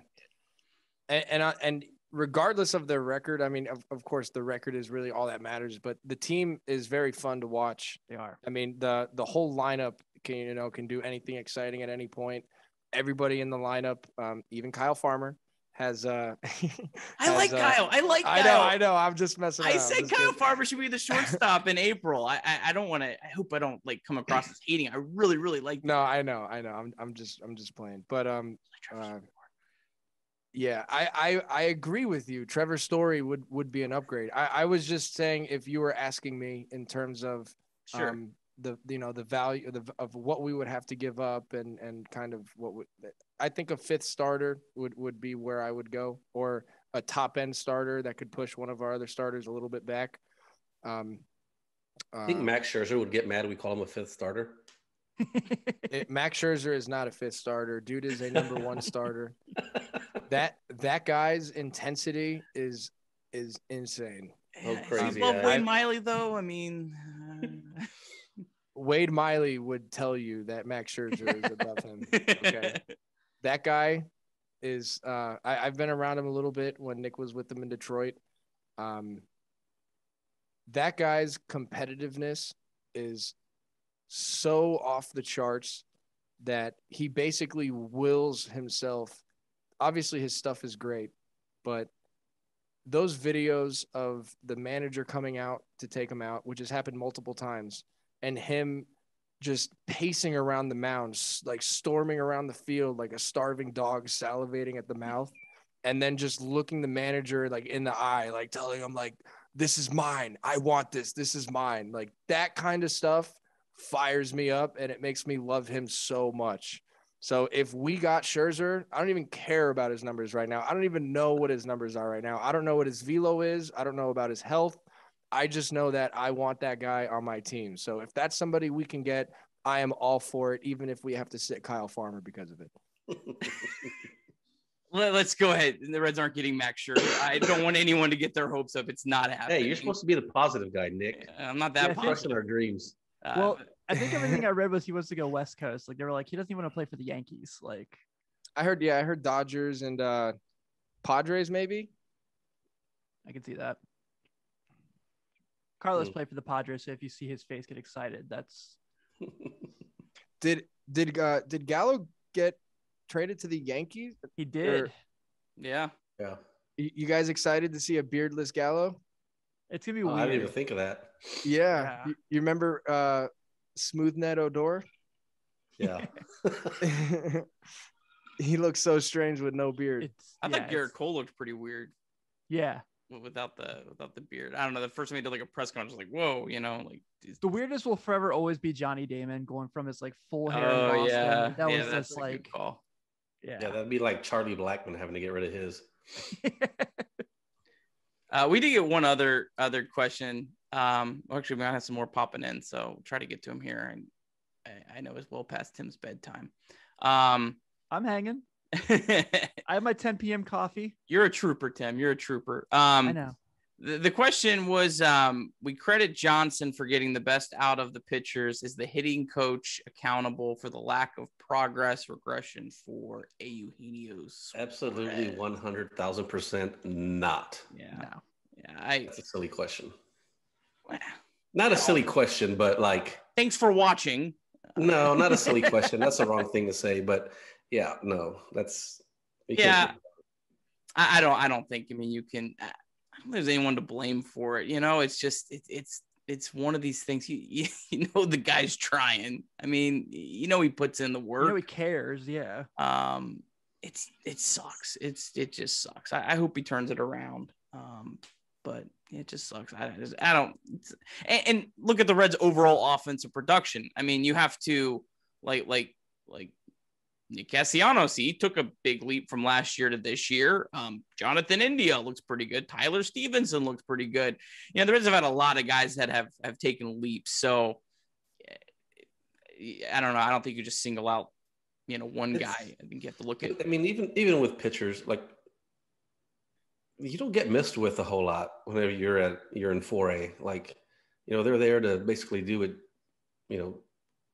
And regardless of their record, I mean, of course, the record is really all that matters, but the team is very fun to watch. They are. I mean, the whole lineup can do anything exciting at any point. Everybody in the lineup, even Kyle Farmer has I like Kyle. I know. I'm just messing around. I said Kyle Farmer should be the shortstop in April. I don't want to. I hope I don't come across as hating. I really, really like. No, I know. I'm just playing. But yeah, I agree with you. Trevor Story would be an upgrade. I was just saying, if you were asking me in terms of the value of what we would have to give up and kind of I think a 5th starter would be where I would go, or a top end starter that could push one of our other starters a little bit back. I think Max Scherzer would get mad if we call him a 5th starter. Max Scherzer is not a 5th starter. Dude is a number 1 starter. That guy's intensity is insane. Oh, crazy! I love Wade Miley, though. I mean, Wade Miley would tell you that Max Scherzer is above him. Okay, that guy is. I've been around him a little bit when Nick was with him in Detroit. That guy's competitiveness is so off the charts that he basically wills himself. Obviously, his stuff is great, but those videos of the manager coming out to take him out, which has happened multiple times, and him just pacing around the mound, like storming around the field like a starving dog salivating at the mouth, and then just looking the manager like in the eye, like telling him like, this is mine. I want this. This is mine. Like, that kind of stuff fires me up, and it makes me love him so much. So if we got Scherzer, I don't even care about his numbers right now. I don't even know what his numbers are right now. I don't know what his velo is. I don't know about his health. I just know that I want that guy on my team. So if that's somebody we can get, I am all for it, even if we have to sit Kyle Farmer because of it. Let's go ahead. The Reds aren't getting Max Scherzer. I don't want anyone to get their hopes up. It's not happening. Hey, you're supposed to be the positive guy, Nick. I'm not that positive. Crushing our dreams. Well, I think everything I read was he wants to go West Coast. Like, they were like, he doesn't even want to play for the Yankees. Like, I heard Dodgers and Padres maybe. I can see that. Carlos played for the Padres, so if you see his face get excited, that's. Did Gallo get traded to the Yankees? He did. Yeah. Yeah. You guys excited to see a beardless Gallo? It's gonna be Oh, weird. I didn't even think of that. Yeah. You remember Smoothnet Odor? Yeah. He looks so strange with no beard. I thought Garrett Cole looked pretty weird. Yeah. Without the beard. I don't know. The first time he did like a press conference, I was like, whoa, like the weirdest will forever always be Johnny Damon going from his like full hair. Oh, in Boston. yeah. That was that's just a like good call. Yeah, that'd be like Charlie Blackmon having to get rid of his. We did get one other question. Actually, we might have some more popping in, so we'll try to get to him here. And I know it's well past Tim's bedtime. I'm hanging. I have my 10 p.m. coffee. You're a trooper, Tim. You're a trooper. I know. The question was, we credit Johnson for getting the best out of the pitchers. Is the hitting coach accountable for the lack of progress regression for Eugenio's? Absolutely 100,000% not. Yeah. No. Yeah. That's a silly question. Not a silly question, but like. Thanks for watching. No, not a silly question. That's the wrong thing to say, but yeah, no, that's. Yeah. I don't think, you can. I don't think there's anyone to blame for it. It's just it's one of these things. You know the guy's trying. He puts in the work. He cares. Yeah. It sucks. It just sucks. I hope he turns it around. But it just sucks. I don't. And look at the Reds' overall offensive production. You have to like Castellanos, he took a big leap from last year to this year. Jonathan India looks pretty good. Tyler Stevenson looks pretty good. The Reds have had a lot of guys that have taken leaps. So I don't know. I don't think you just single out, one guy. I think you have to look at. Even with pitchers, like you don't get missed with a whole lot whenever you're in 4A. Like, they're there to basically do it,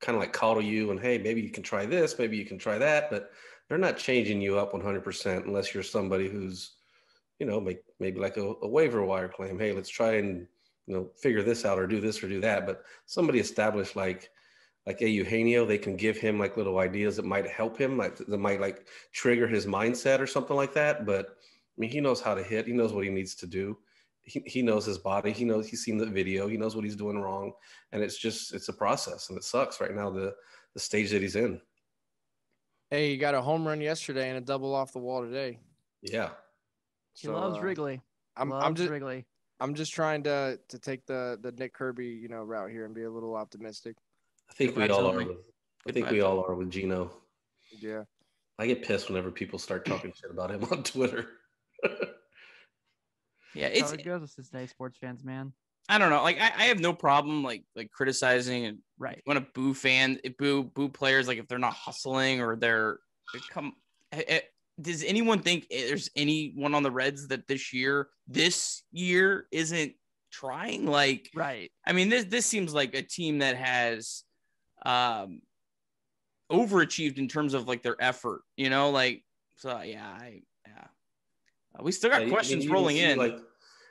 kind of like coddle you and, hey, maybe you can try this, maybe you can try that, but they're not changing you up 100% unless you're somebody who's, maybe like a waiver wire claim. Hey, let's try and, figure this out or do this or do that. But somebody established like a Eugenio, they can give him like little ideas that might help him, like that might like trigger his mindset or something like that. But he knows how to hit. He knows what he needs to do. He knows his body. He knows, he's seen the video. He knows what he's doing wrong. And it's a process, and it sucks right now, the stage that he's in. Hey, he got a home run yesterday and a double off the wall today. Yeah. He loves Wrigley. I'm just trying to take the Nick Kirby, route here and be a little optimistic. I think we all are with Gino. Yeah. I get pissed whenever people start talking shit about him on Twitter. Yeah, it's how it goes with Cincinnati sports fans, man. I don't know. Like I have no problem like criticizing and right. Want to boo players like if they're not hustling or they come. Does anyone think there's anyone on the Reds that this year isn't trying? Like, right. This seems like a team that has overachieved in terms of like their effort. We still got questions rolling in. Like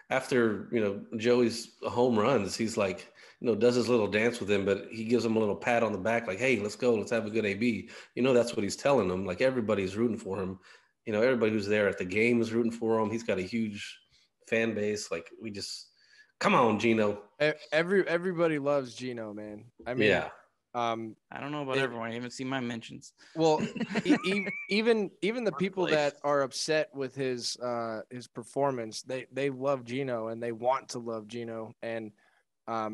after, Joey's home runs, he's like, does his little dance with him, but he gives him a little pat on the back, like, hey, let's go. Let's have a good AB. That's what he's telling them. Like everybody's rooting for him. Everybody who's there at the game is rooting for him. He's got a huge fan base. Like come on, Gino. Everybody loves Gino, man. Yeah. I don't know about everyone. I haven't seen my mentions. Well, even the people that are upset with his performance, they love Gino and they want to love Gino. And I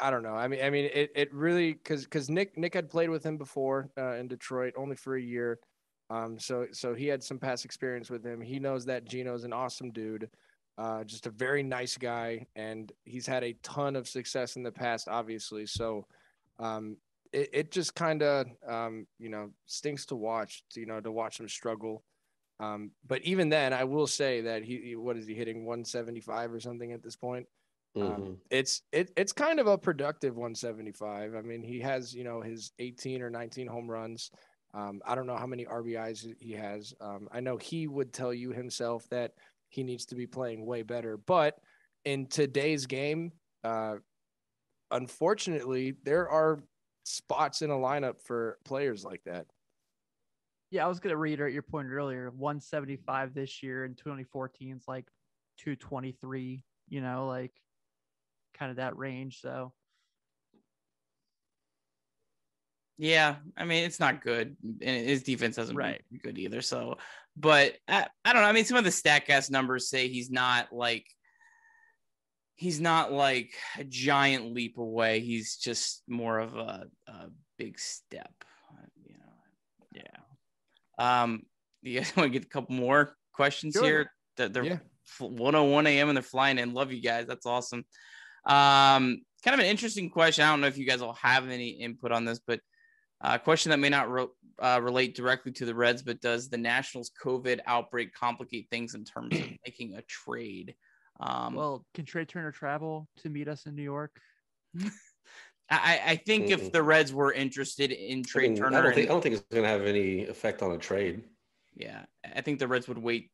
don't know. It really because Nick had played with him before in Detroit only for a year. So he had some past experience with him. He knows that Gino's an awesome dude. Just a very nice guy, and he's had a ton of success in the past, obviously. So it just kind of, stinks to watch, to watch him struggle. But even then, I will say that what is he hitting 175 or something at this point? Mm-hmm. It's kind of a productive 175. He has, his 18 or 19 home runs. I don't know how many RBIs he has. I know he would tell you himself that he needs to be playing way better, but in today's game, unfortunately, there are spots in a lineup for players like that. Yeah, I was going to reiterate your point earlier. 175 this year, and 2014 is like 223, like kind of that range. So, yeah, I mean, it's not good. And his defense hasn't Right. been good either. So, but I don't know. I mean, some of the StatCast numbers say he's not like a giant leap away. He's just more of a big step, Yeah. You guys want to get a couple more questions Sure. here? They're 1:01 a.m. and they're flying in. Love you guys. That's awesome. Kind of an interesting question. I don't know if you guys will have any input on this, but a question that may not relate directly to the Reds, but does the Nationals COVID outbreak complicate things in terms of making a trade? well, can Trey Turner travel to meet us in New York? I think if the Reds were interested in Trey Turner, I don't think it's going to have any effect on a trade. Yeah, I think the Reds would wait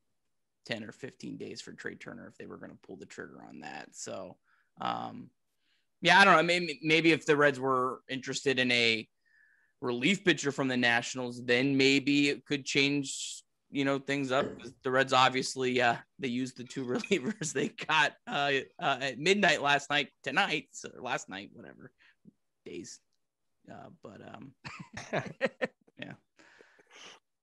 10 or 15 days for Trey Turner if they were going to pull the trigger on that. So, yeah, I don't know. Maybe if the Reds were interested in a relief pitcher from the Nationals, then maybe it could change, things up. The Reds obviously, they used the two relievers they got at midnight last night, whatever days. Yeah.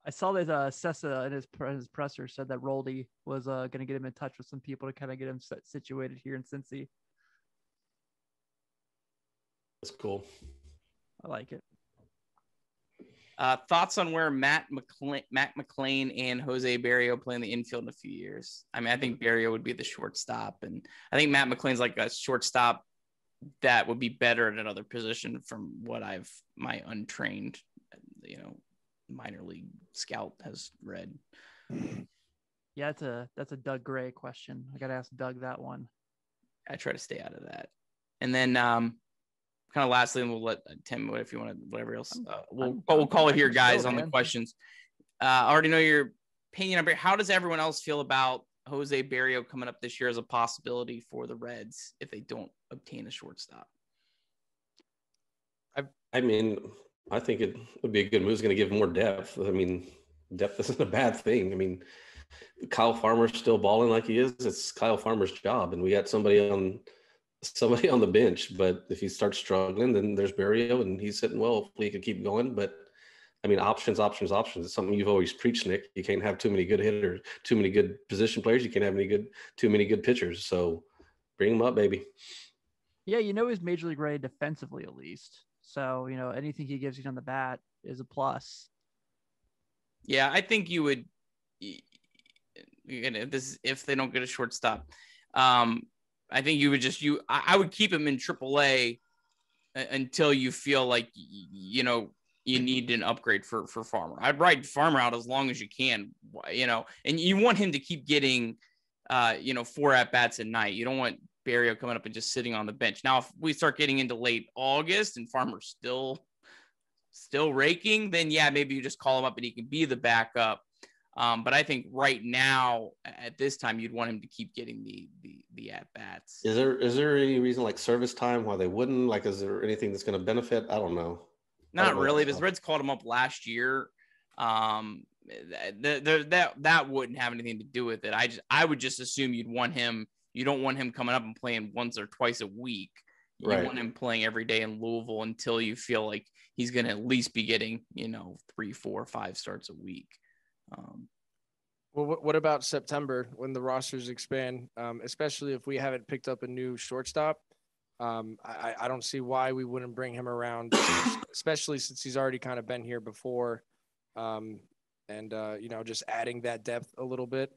I saw that Sessa in his presser said that Roldy was going to get him in touch with some people to kind of get him situated here in Cincy. That's cool. I like it. Thoughts on where Matt McClain and Jose Barrio play in the infield in a few years? I mean, I think Barrio would be the shortstop, and I think Matt McClain's like a shortstop that would be better at another position from what my untrained, minor league scout has read. Yeah, that's a Doug Gray question. I got to ask Doug that one. I try to stay out of that. And then kind of lastly, and we'll let Tim, if you want to, whatever else, we'll call it here, guys, on the questions. I already know your opinion on it. How does everyone else feel about Jose Barrio coming up this year as a possibility for the Reds if they don't obtain a shortstop? I mean, I think it would be a good move. It's going to give more depth. I mean, depth isn't a bad thing. I mean, Kyle Farmer's still balling like he is. It's Kyle Farmer's job, and we got somebody on the bench. But if he starts struggling, then there's Barrio, and he's sitting well. Hopefully he can keep going. But I mean, options. It's something you've always preached, Nick. You can't have too many good hitters, too many good position players. You can't have too many good pitchers. So bring him up, baby. Yeah, he's major league ready defensively at least. So, anything he gives you on the bat is a plus. Yeah, I think you would, if they don't get a shortstop, I think you would I would keep him in AAA until you feel like, you need an upgrade for Farmer. I'd ride Farmer out as long as you can, and you want him to keep getting, 4 at-bats a night. You don't want Barrio coming up and just sitting on the bench. Now, if we start getting into late August and Farmer's still raking, then yeah, maybe you just call him up and he can be the backup. But I think right now at this time, you'd want him to keep getting the at bats. Is there any reason like service time why they wouldn't? Like, is there anything that's going to benefit? I don't know. Not really. The Reds called him up last year. That wouldn't have anything to do with it. I would just assume you'd want him. You don't want him coming up and playing once or twice a week. You want him playing every day in Louisville until you feel like he's going to at least be getting, 3, 4, 5 starts a week. Well, what about September when the rosters expand, especially if we haven't picked up a new shortstop? I don't see why we wouldn't bring him around, especially since he's already kind of been here before. Just adding that depth a little bit.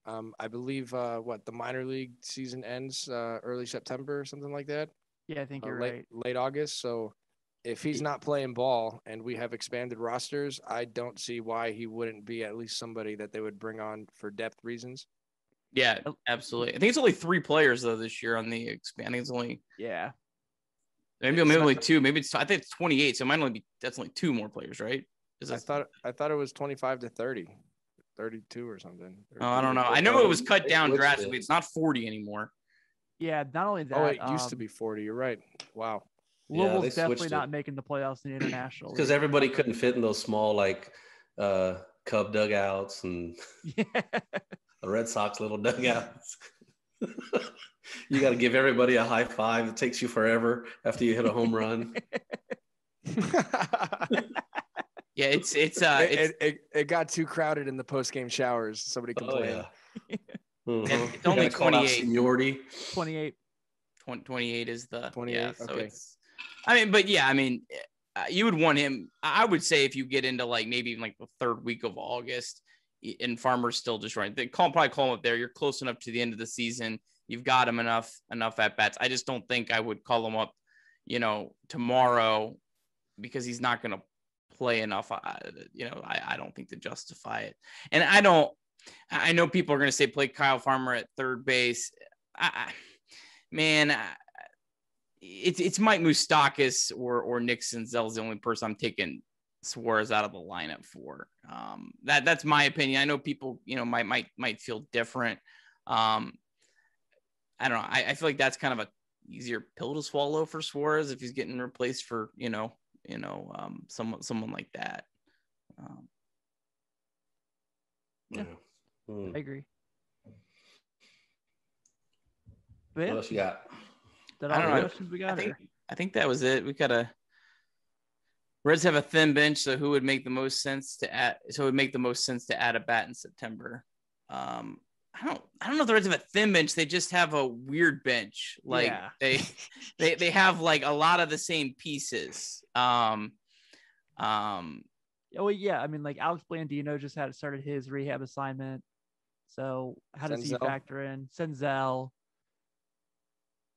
I believe the minor league season ends early September or something like that. Yeah, I think you're right. Late August. So if he's not playing ball and we have expanded rosters, I don't see why he wouldn't be at least somebody that they would bring on for depth reasons. Yeah, absolutely. I think it's only 3 players though this year on the expanding. It's only maybe only 2. Maybe I think it's 28. So it might only be that's only 2 more players, right? I thought it was 25 to 30, 32 or something. Oh, I don't know. I know it was cut down drastically. It's not 40 anymore. Yeah, not only that. Oh, it used to be 40. You're right. Wow. Louisville's they definitely switched not it. making the playoffs in the international. Because league. everybody couldn't fit in those small Cub dugouts and Yeah. the Red Sox little dugouts. You got to give everybody a high five. It takes you forever after you hit a home run. Yeah, it got too crowded in the post game showers. Somebody complained. Yeah. Uh-huh. It's only Gotta call out 28. seniority. 28. 28 is the 28. Yeah, so okay. it's. I mean, but yeah, I mean, you would want him. I would say if you get into like maybe even like the third week of August, and Farmer's still just right, they probably call him up there. You're close enough to the end of the season. You've got him enough at bats. I just don't think I would call him up, tomorrow, because he's not going to play enough. I don't think to justify it. And I know people are going to say play Kyle Farmer at third base. It's Mike Moustakas or Nick Senzel's the only person I'm taking Suarez out of the lineup for. That's my opinion. I know people, might feel different. I don't know. I feel like that's kind of a easier pill to swallow for Suarez if he's getting replaced for, someone like that. Yeah. I agree. What else you got? That I all don't the know. questions we got? I think that was it. We got Reds have a thin bench, so who would make the most sense to add? So it would make the most sense to add a bat in September. I don't know if the Reds have a thin bench. They just have a weird bench. Like they have like a lot of the same pieces. Oh yeah, I mean, like Alex Blandino just started his rehab assignment. So how does he factor in Senzel?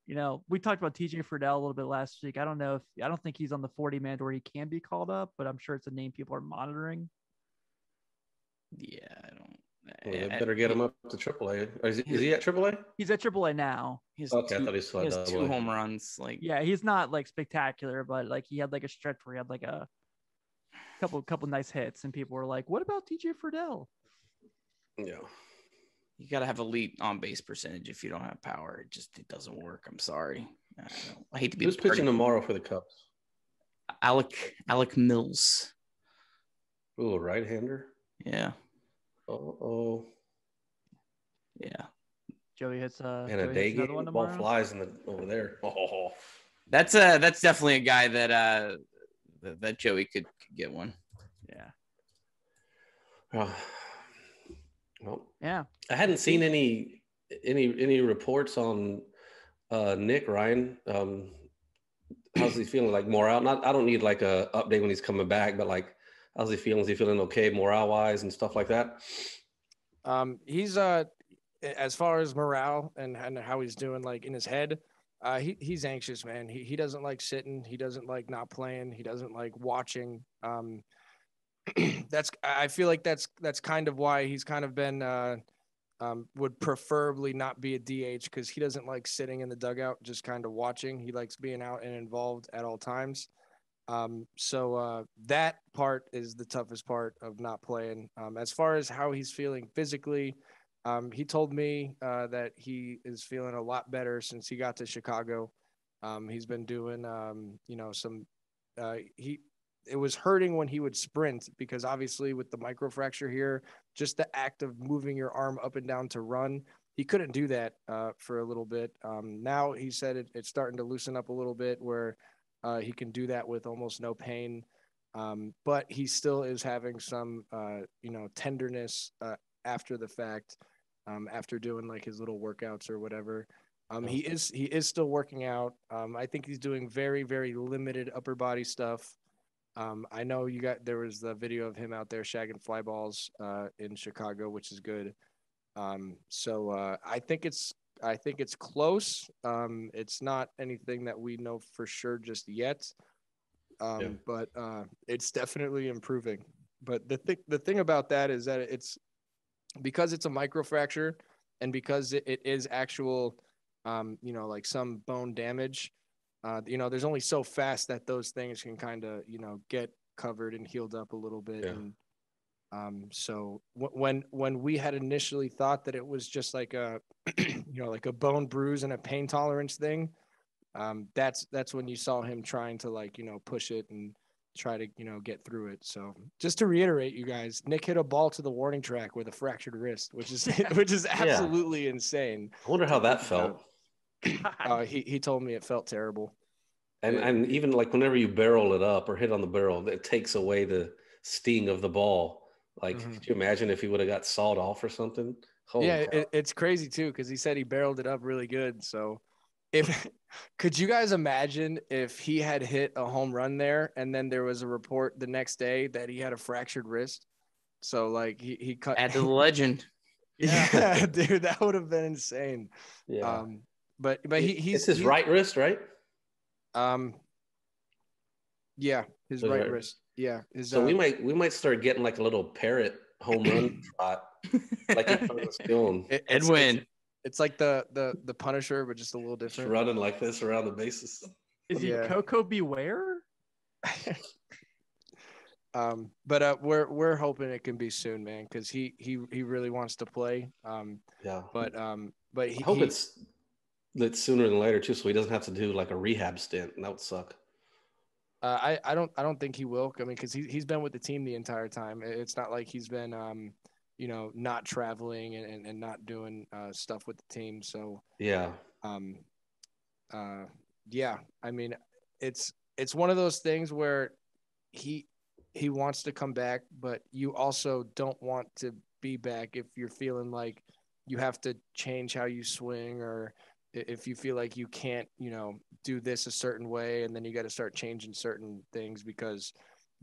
We talked about TJ Friedel a little bit last week. I don't think he's on the 40-man where he can be called up, but I'm sure it's a name people are monitoring. Yeah, I don't. Well, they better get him up to AAA. Is he at AAA? He's at AAA now. I thought he was he has 2 home runs. Yeah, he's not like spectacular, but like he had like a stretch where he had like a couple nice hits, and people were like, "What about TJ Friedel?" Yeah, you got to have elite on base percentage. If you don't have power, it doesn't work. I'm sorry. I hate to be. Who's pitching tomorrow for the Cubs? Alec Mills. Ooh, a right-hander. Yeah. Oh. Yeah. Joey hits and a day game. Ball flies over there. Oh. That's definitely a guy that Joey could get one. Yeah. Well, yeah. I hadn't seen any reports on Nick Ryan. How's he feeling? Like morale? I don't need like a update when he's coming back, but like, how's he feeling? Is he feeling okay morale wise and stuff like that? He's as far as morale and how he's doing, like in his head, he's anxious, man. He doesn't like sitting. He doesn't like not playing. He doesn't like watching. I feel like that's kind of why he's kind of been would preferably not be a DH, because he doesn't like sitting in the dugout just kind of watching. He likes being out and involved at all times. So that part is the toughest part of not playing. As far as how he's feeling physically, he told me that he is feeling a lot better since he got to Chicago. He's been doing, it was hurting when he would sprint, because obviously with the microfracture here, just the act of moving your arm up and down to run, he couldn't do that for a little bit. Now he said it's starting to loosen up a little bit where he can do that with almost no pain. But he still is having some, tenderness after the fact, after doing like his little workouts or whatever. He is still working out. I think he's doing very, very limited upper body stuff. I know there was the video of him out there shagging fly balls in Chicago, which is good. So I think it's close. It's not anything that we know for sure just yet. But it's definitely improving. But the thing about that is that it's because it's a microfracture, and because it is actual, like some bone damage. There's only so fast that those things can kind of, get covered and healed up a little bit. Yeah. And So when we had initially thought that it was just like a, like a bone bruise and a pain tolerance thing, that's when you saw him trying to push it and try to, get through it. So just to reiterate, you guys, Nick hit a ball to the warning track with a fractured wrist, which is absolutely insane. I wonder how that felt. He told me it felt terrible. And even like whenever you barrel it up or hit on the barrel, it takes away the sting of the ball. Like, could you imagine if he would have got sawed off or something? Holy it's crazy too, because he said he barreled it up really good. So could you guys imagine if he had hit a home run there and then there was a report the next day that he had a fractured wrist? So like he cut. Add to the legend. Yeah, dude, that would have been insane. Yeah. But it's his right wrist, right? Yeah, his right wrist. Yeah. So we might start getting like a little parrot home run trot, like in front of the field. Edwin. It's like the Punisher, but just a little different. Just running like this around the bases. Is he Coco Beware? But we're hoping it can be soon, man, because he really wants to play. But I hope it's sooner than later too, so he doesn't have to do like a rehab stint. That would suck. I don't think he will. I mean, because he's been with the team the entire time. It's not like he's been not traveling and not doing stuff with the team. So yeah. Yeah. I mean, it's one of those things where he wants to come back, but you also don't want to be back if you're feeling like you have to change how you swing, or if you feel like you can't, do this a certain way, and then you got to start changing certain things, because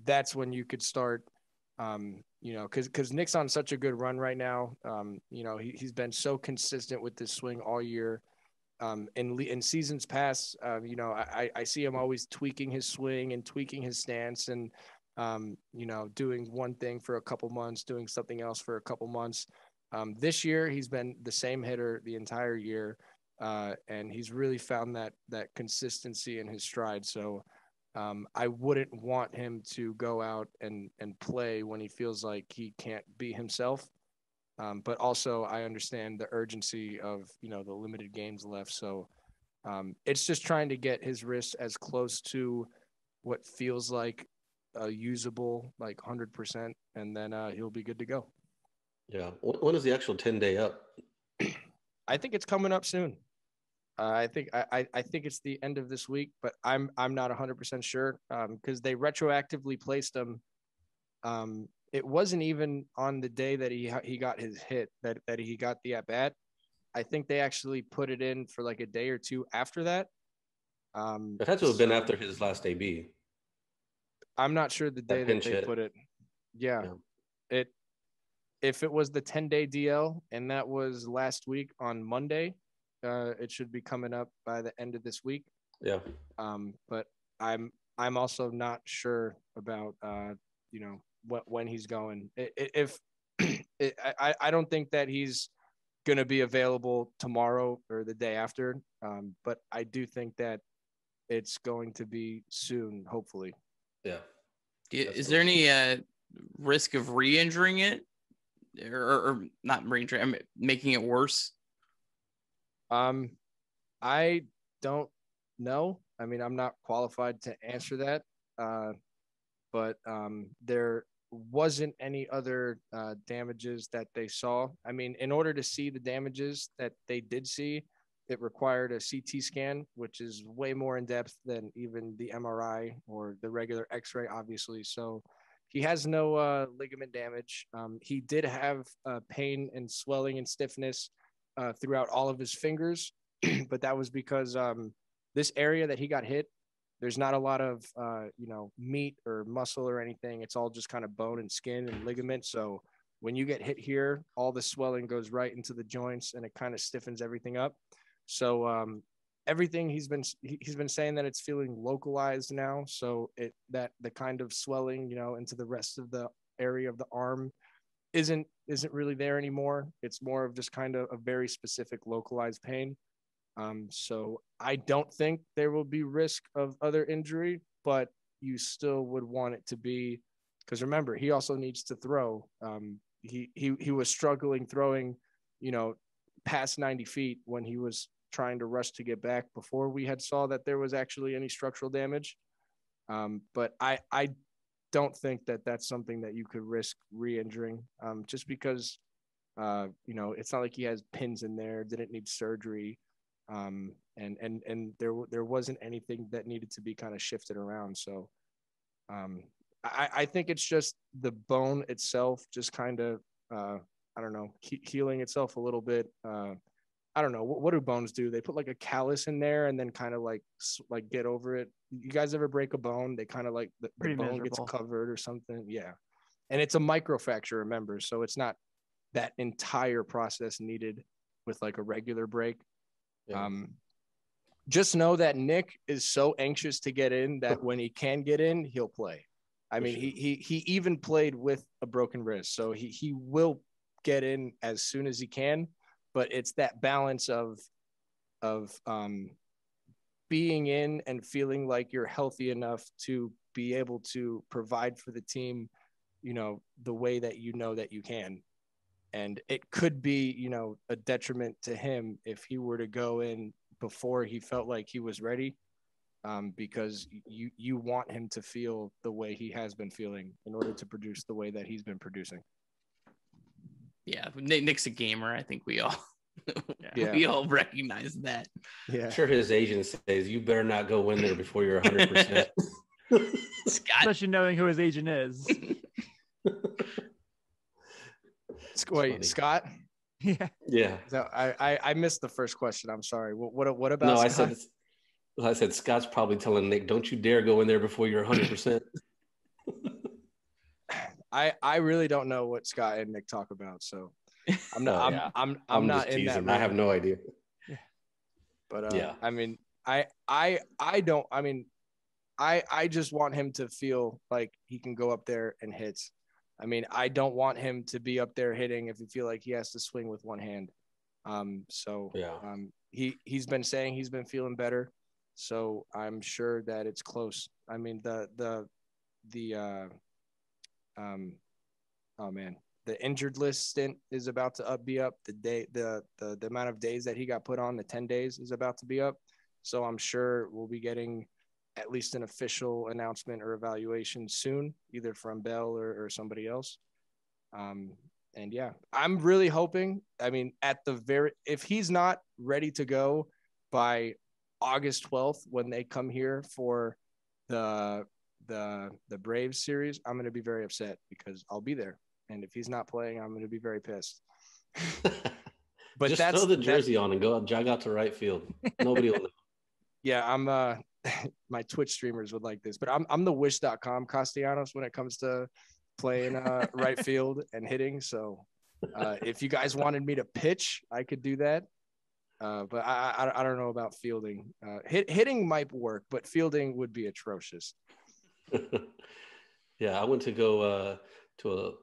that's when you could start, because Nick's on such a good run right now. He's been so consistent with this swing all year. In seasons past, I see him always tweaking his swing and tweaking his stance, and doing one thing for a couple months, doing something else for a couple months. This year, he's been the same hitter the entire year, and he's really found that consistency in his stride. So I wouldn't want him to go out and play when he feels like he can't be himself. But also, I understand the urgency of the limited games left. So it's just trying to get his wrist as close to what feels like a usable, like 100%, and then he'll be good to go. Yeah. When is the actual 10-day up? I think it's coming up soon. I think it's the end of this week, but I'm not 100% sure, because they retroactively placed him. It wasn't even on the day that he got his hit that he got the at bat. I think they actually put it in for like a day or two after that. It had to have been after his last AB. I'm not sure the day that they put it. Yeah. If it was the 10-day DL and that was last week on Monday, it should be coming up by the end of this week. Yeah. But I'm also not sure about when he's going. I don't think that he's going to be available tomorrow or the day after. But I do think that it's going to be soon, hopefully. Yeah. Is there any risk of re-injuring it, or not re-injuring, I mean, making it worse? I don't know. I mean, I'm not qualified to answer that. But there wasn't any other damages that they saw. I mean, in order to see the damages that they did see, it required a CT scan, which is way more in depth than even the MRI or the regular X-ray, obviously. So he has no ligament damage. He did have pain and swelling and stiffness throughout all of his fingers, but that was because this area that he got hit, there's not a lot of meat or muscle or anything. It's all just kind of bone and skin and ligament. So when you get hit here, all the swelling goes right into the joints and it kind of stiffens everything up. So everything he's been saying that it's feeling localized now. So that the kind of swelling, into the rest of the area of the arm isn't really there anymore. It's more of just kind of a very specific localized pain. So I don't think there will be risk of other injury, but you still would want it to be Because remember, he also needs to throw. He was struggling throwing, past 90 feet when he was trying to rush to get back before we had saw that there was actually any structural damage. But I don't think that that's something that you could risk re-injuring, just because, it's not like he has pins in there, didn't need surgery. And there wasn't anything that needed to be kind of shifted around. So I think it's just the bone itself just kind of, I don't know, healing itself a little bit. I don't know. What do bones do? They put like a callus in there and then kind of like get over it. You guys ever break a bone? They kind of like the bone gets covered or something. Yeah. And it's a microfracture, remember. So it's not that entire process needed with like a regular break. Yeah. Just know that Nick is so anxious to get in that when he can get in, he'll play. I mean, he even played with a broken wrist. So he will get in as soon as he can. But it's that balance of being in and feeling like you're healthy enough to be able to provide for the team, the way that that you can. And it could be, a detriment to him if he were to go in before he felt like he was ready, because you want him to feel the way he has been feeling in order to produce the way that he's been producing. Yeah, Nick's a gamer. I think we all we all recognize that. Yeah, I'm sure his agent says you better not go in there before you're 100%. Scott, especially knowing who his agent is. Wait, Scott? Yeah. So I missed the first question. I'm sorry. What about? No, Scott? I said Scott's probably telling Nick, don't you dare go in there before you're 100%. I really don't know what Scott and Nick talk about, so I'm not. I'm not in that room. I have no idea. Yeah. But I mean, I don't. I mean, I just want him to feel like he can go up there and hit. I mean, I don't want him to be up there hitting if he feel like he has to swing with one hand. He's been saying he's been feeling better, so I'm sure that it's close. I mean, the injured list stint is about to be up. The amount of days that he got put on, the 10 days, is about to be up. So I'm sure we'll be getting at least an official announcement or evaluation soon, either from Bell or somebody else. And yeah, I'm really hoping, I mean, if he's not ready to go by August 12th, when they come here for the Braves series, I'm going to be very upset because I'll be there. And if he's not playing, I'm going to be very pissed. But just throw the jersey on and jog out to right field. Nobody will know. Yeah, I'm my Twitch streamers would like this, but I'm the wish.com Castellanos when it comes to playing right field and hitting. So if you guys wanted me to pitch, I could do that. But I don't know about fielding. Hitting might work, but fielding would be atrocious. Yeah, I went to go to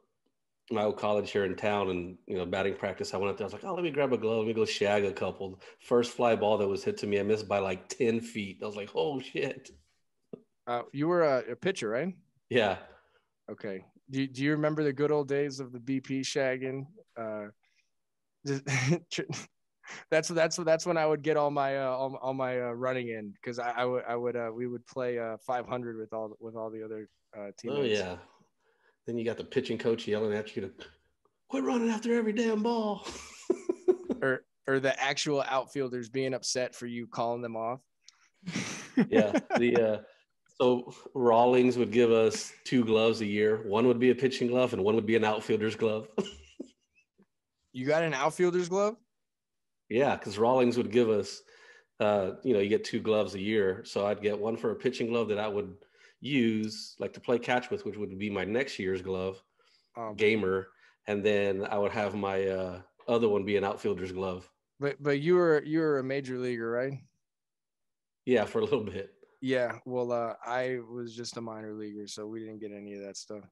my old college here in town, and batting practice. I went up there. I was like, "Oh, let me grab a glove. Let me go shag a couple." First fly ball that was hit to me, I missed by like 10 feet. I was like, "Oh shit!" You were a pitcher, right? Yeah. Okay. Do you remember the good old days of the BP shagging? That's when I would get all my running in, because we would play 500 with all the other teammates. Oh yeah. Then you got the pitching coach yelling at you to quit running after every damn ball. or the actual outfielders being upset for you calling them off. Yeah. So Rawlings would give us 2 gloves a year. One would be a pitching glove and one would be an outfielder's glove. You got an outfielder's glove? Yeah, because Rawlings would give us, you get 2 gloves a year. So I'd get one for a pitching glove that I would use like to play catch with, which would be my next year's glove, gamer, and then I would have my other one be an outfielder's glove. But you were a major leaguer, right? Yeah, for a little bit. Yeah, well, I was just a minor leaguer, so we didn't get any of that stuff.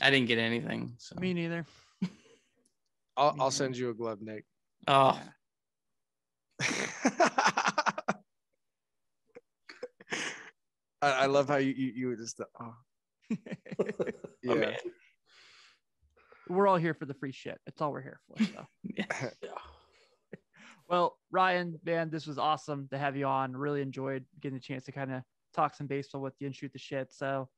I didn't get anything. So. Me neither. I'll send you a glove, Nick. Oh. I love how you just oh. Yeah. Man. We're all here for the free shit. That's all we're here for. So. Yeah. Well, Ryan, man, this was awesome to have you on. Really enjoyed getting a chance to kind of talk some baseball with you and shoot the shit. So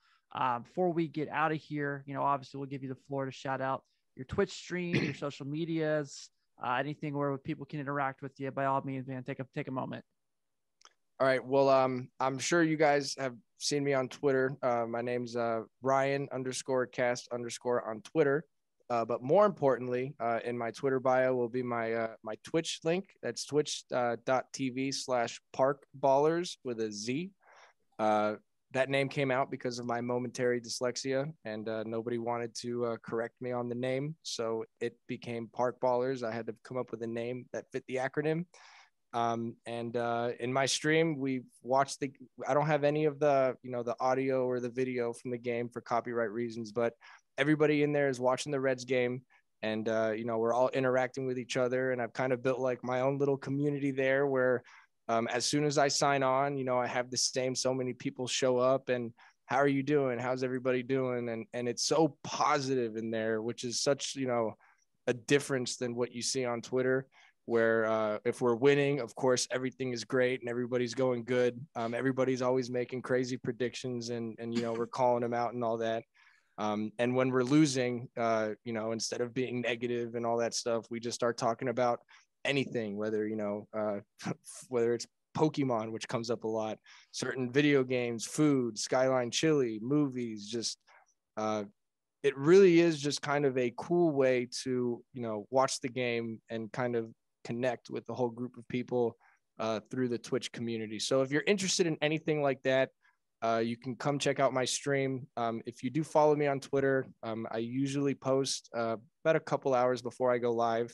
before we get out of here, obviously we'll give you the floor to shout out your Twitch stream, your social medias, anything where people can interact with you. By all means, man, take a moment. All right. Well, I'm sure you guys have seen me on Twitter. My name's Ryan_cast_ on Twitter. But more importantly, in my Twitter bio will be my Twitch link. That's twitch.tv/parkballers with a Z. That name came out because of my momentary dyslexia, and nobody wanted to correct me on the name. So it became Park Ballers. I had to come up with a name that fit the acronym. And in my stream, we watched I don't have any of the, the audio or the video from the game for copyright reasons, but everybody in there is watching the Reds game, and, we're all interacting with each other. And I've kind of built like my own little community there where as soon as I sign on, I have the same, so many people show up and how are you doing? How's everybody doing? And it's so positive in there, which is such, a difference than what you see on Twitter, where if we're winning, of course, everything is great and everybody's going good. Everybody's always making crazy predictions and we're calling them out and all that. And when we're losing, instead of being negative and all that stuff, we just start talking about anything, whether, whether it's Pokemon, which comes up a lot, certain video games, food, Skyline Chili, movies, just, it really is just kind of a cool way to, watch the game and kind of connect with the whole group of people through the Twitch community. So if you're interested in anything like that, you can come check out my stream. If you do follow me on Twitter, I usually post about a couple hours before I go live.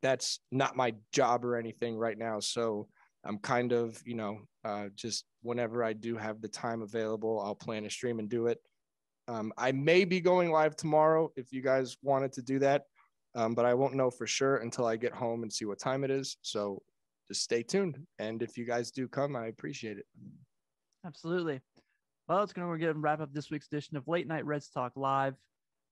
That's not my job or anything right now. So I'm kind of, just whenever I do have the time available, I'll plan a stream and do it. I may be going live tomorrow if you guys wanted to do that, but I won't know for sure until I get home and see what time it is. So just stay tuned. And if you guys do come, I appreciate it. Absolutely. Well, we're going to wrap up this week's edition of Late Night Reds Talk Live.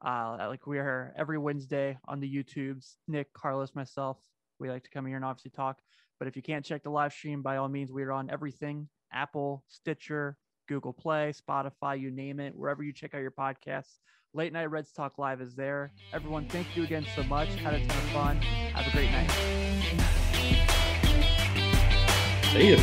Like we are every Wednesday on the YouTubes. Nick, Carlos, myself, we like to come here and obviously talk. But if you can't check the live stream, by all means, we are on everything: Apple, Stitcher, Google Play, Spotify, you name it. Wherever you check out your podcasts, Late Night Reds Talk Live is there. Everyone, thank you again so much. Had a ton of fun. Have a great night. See you.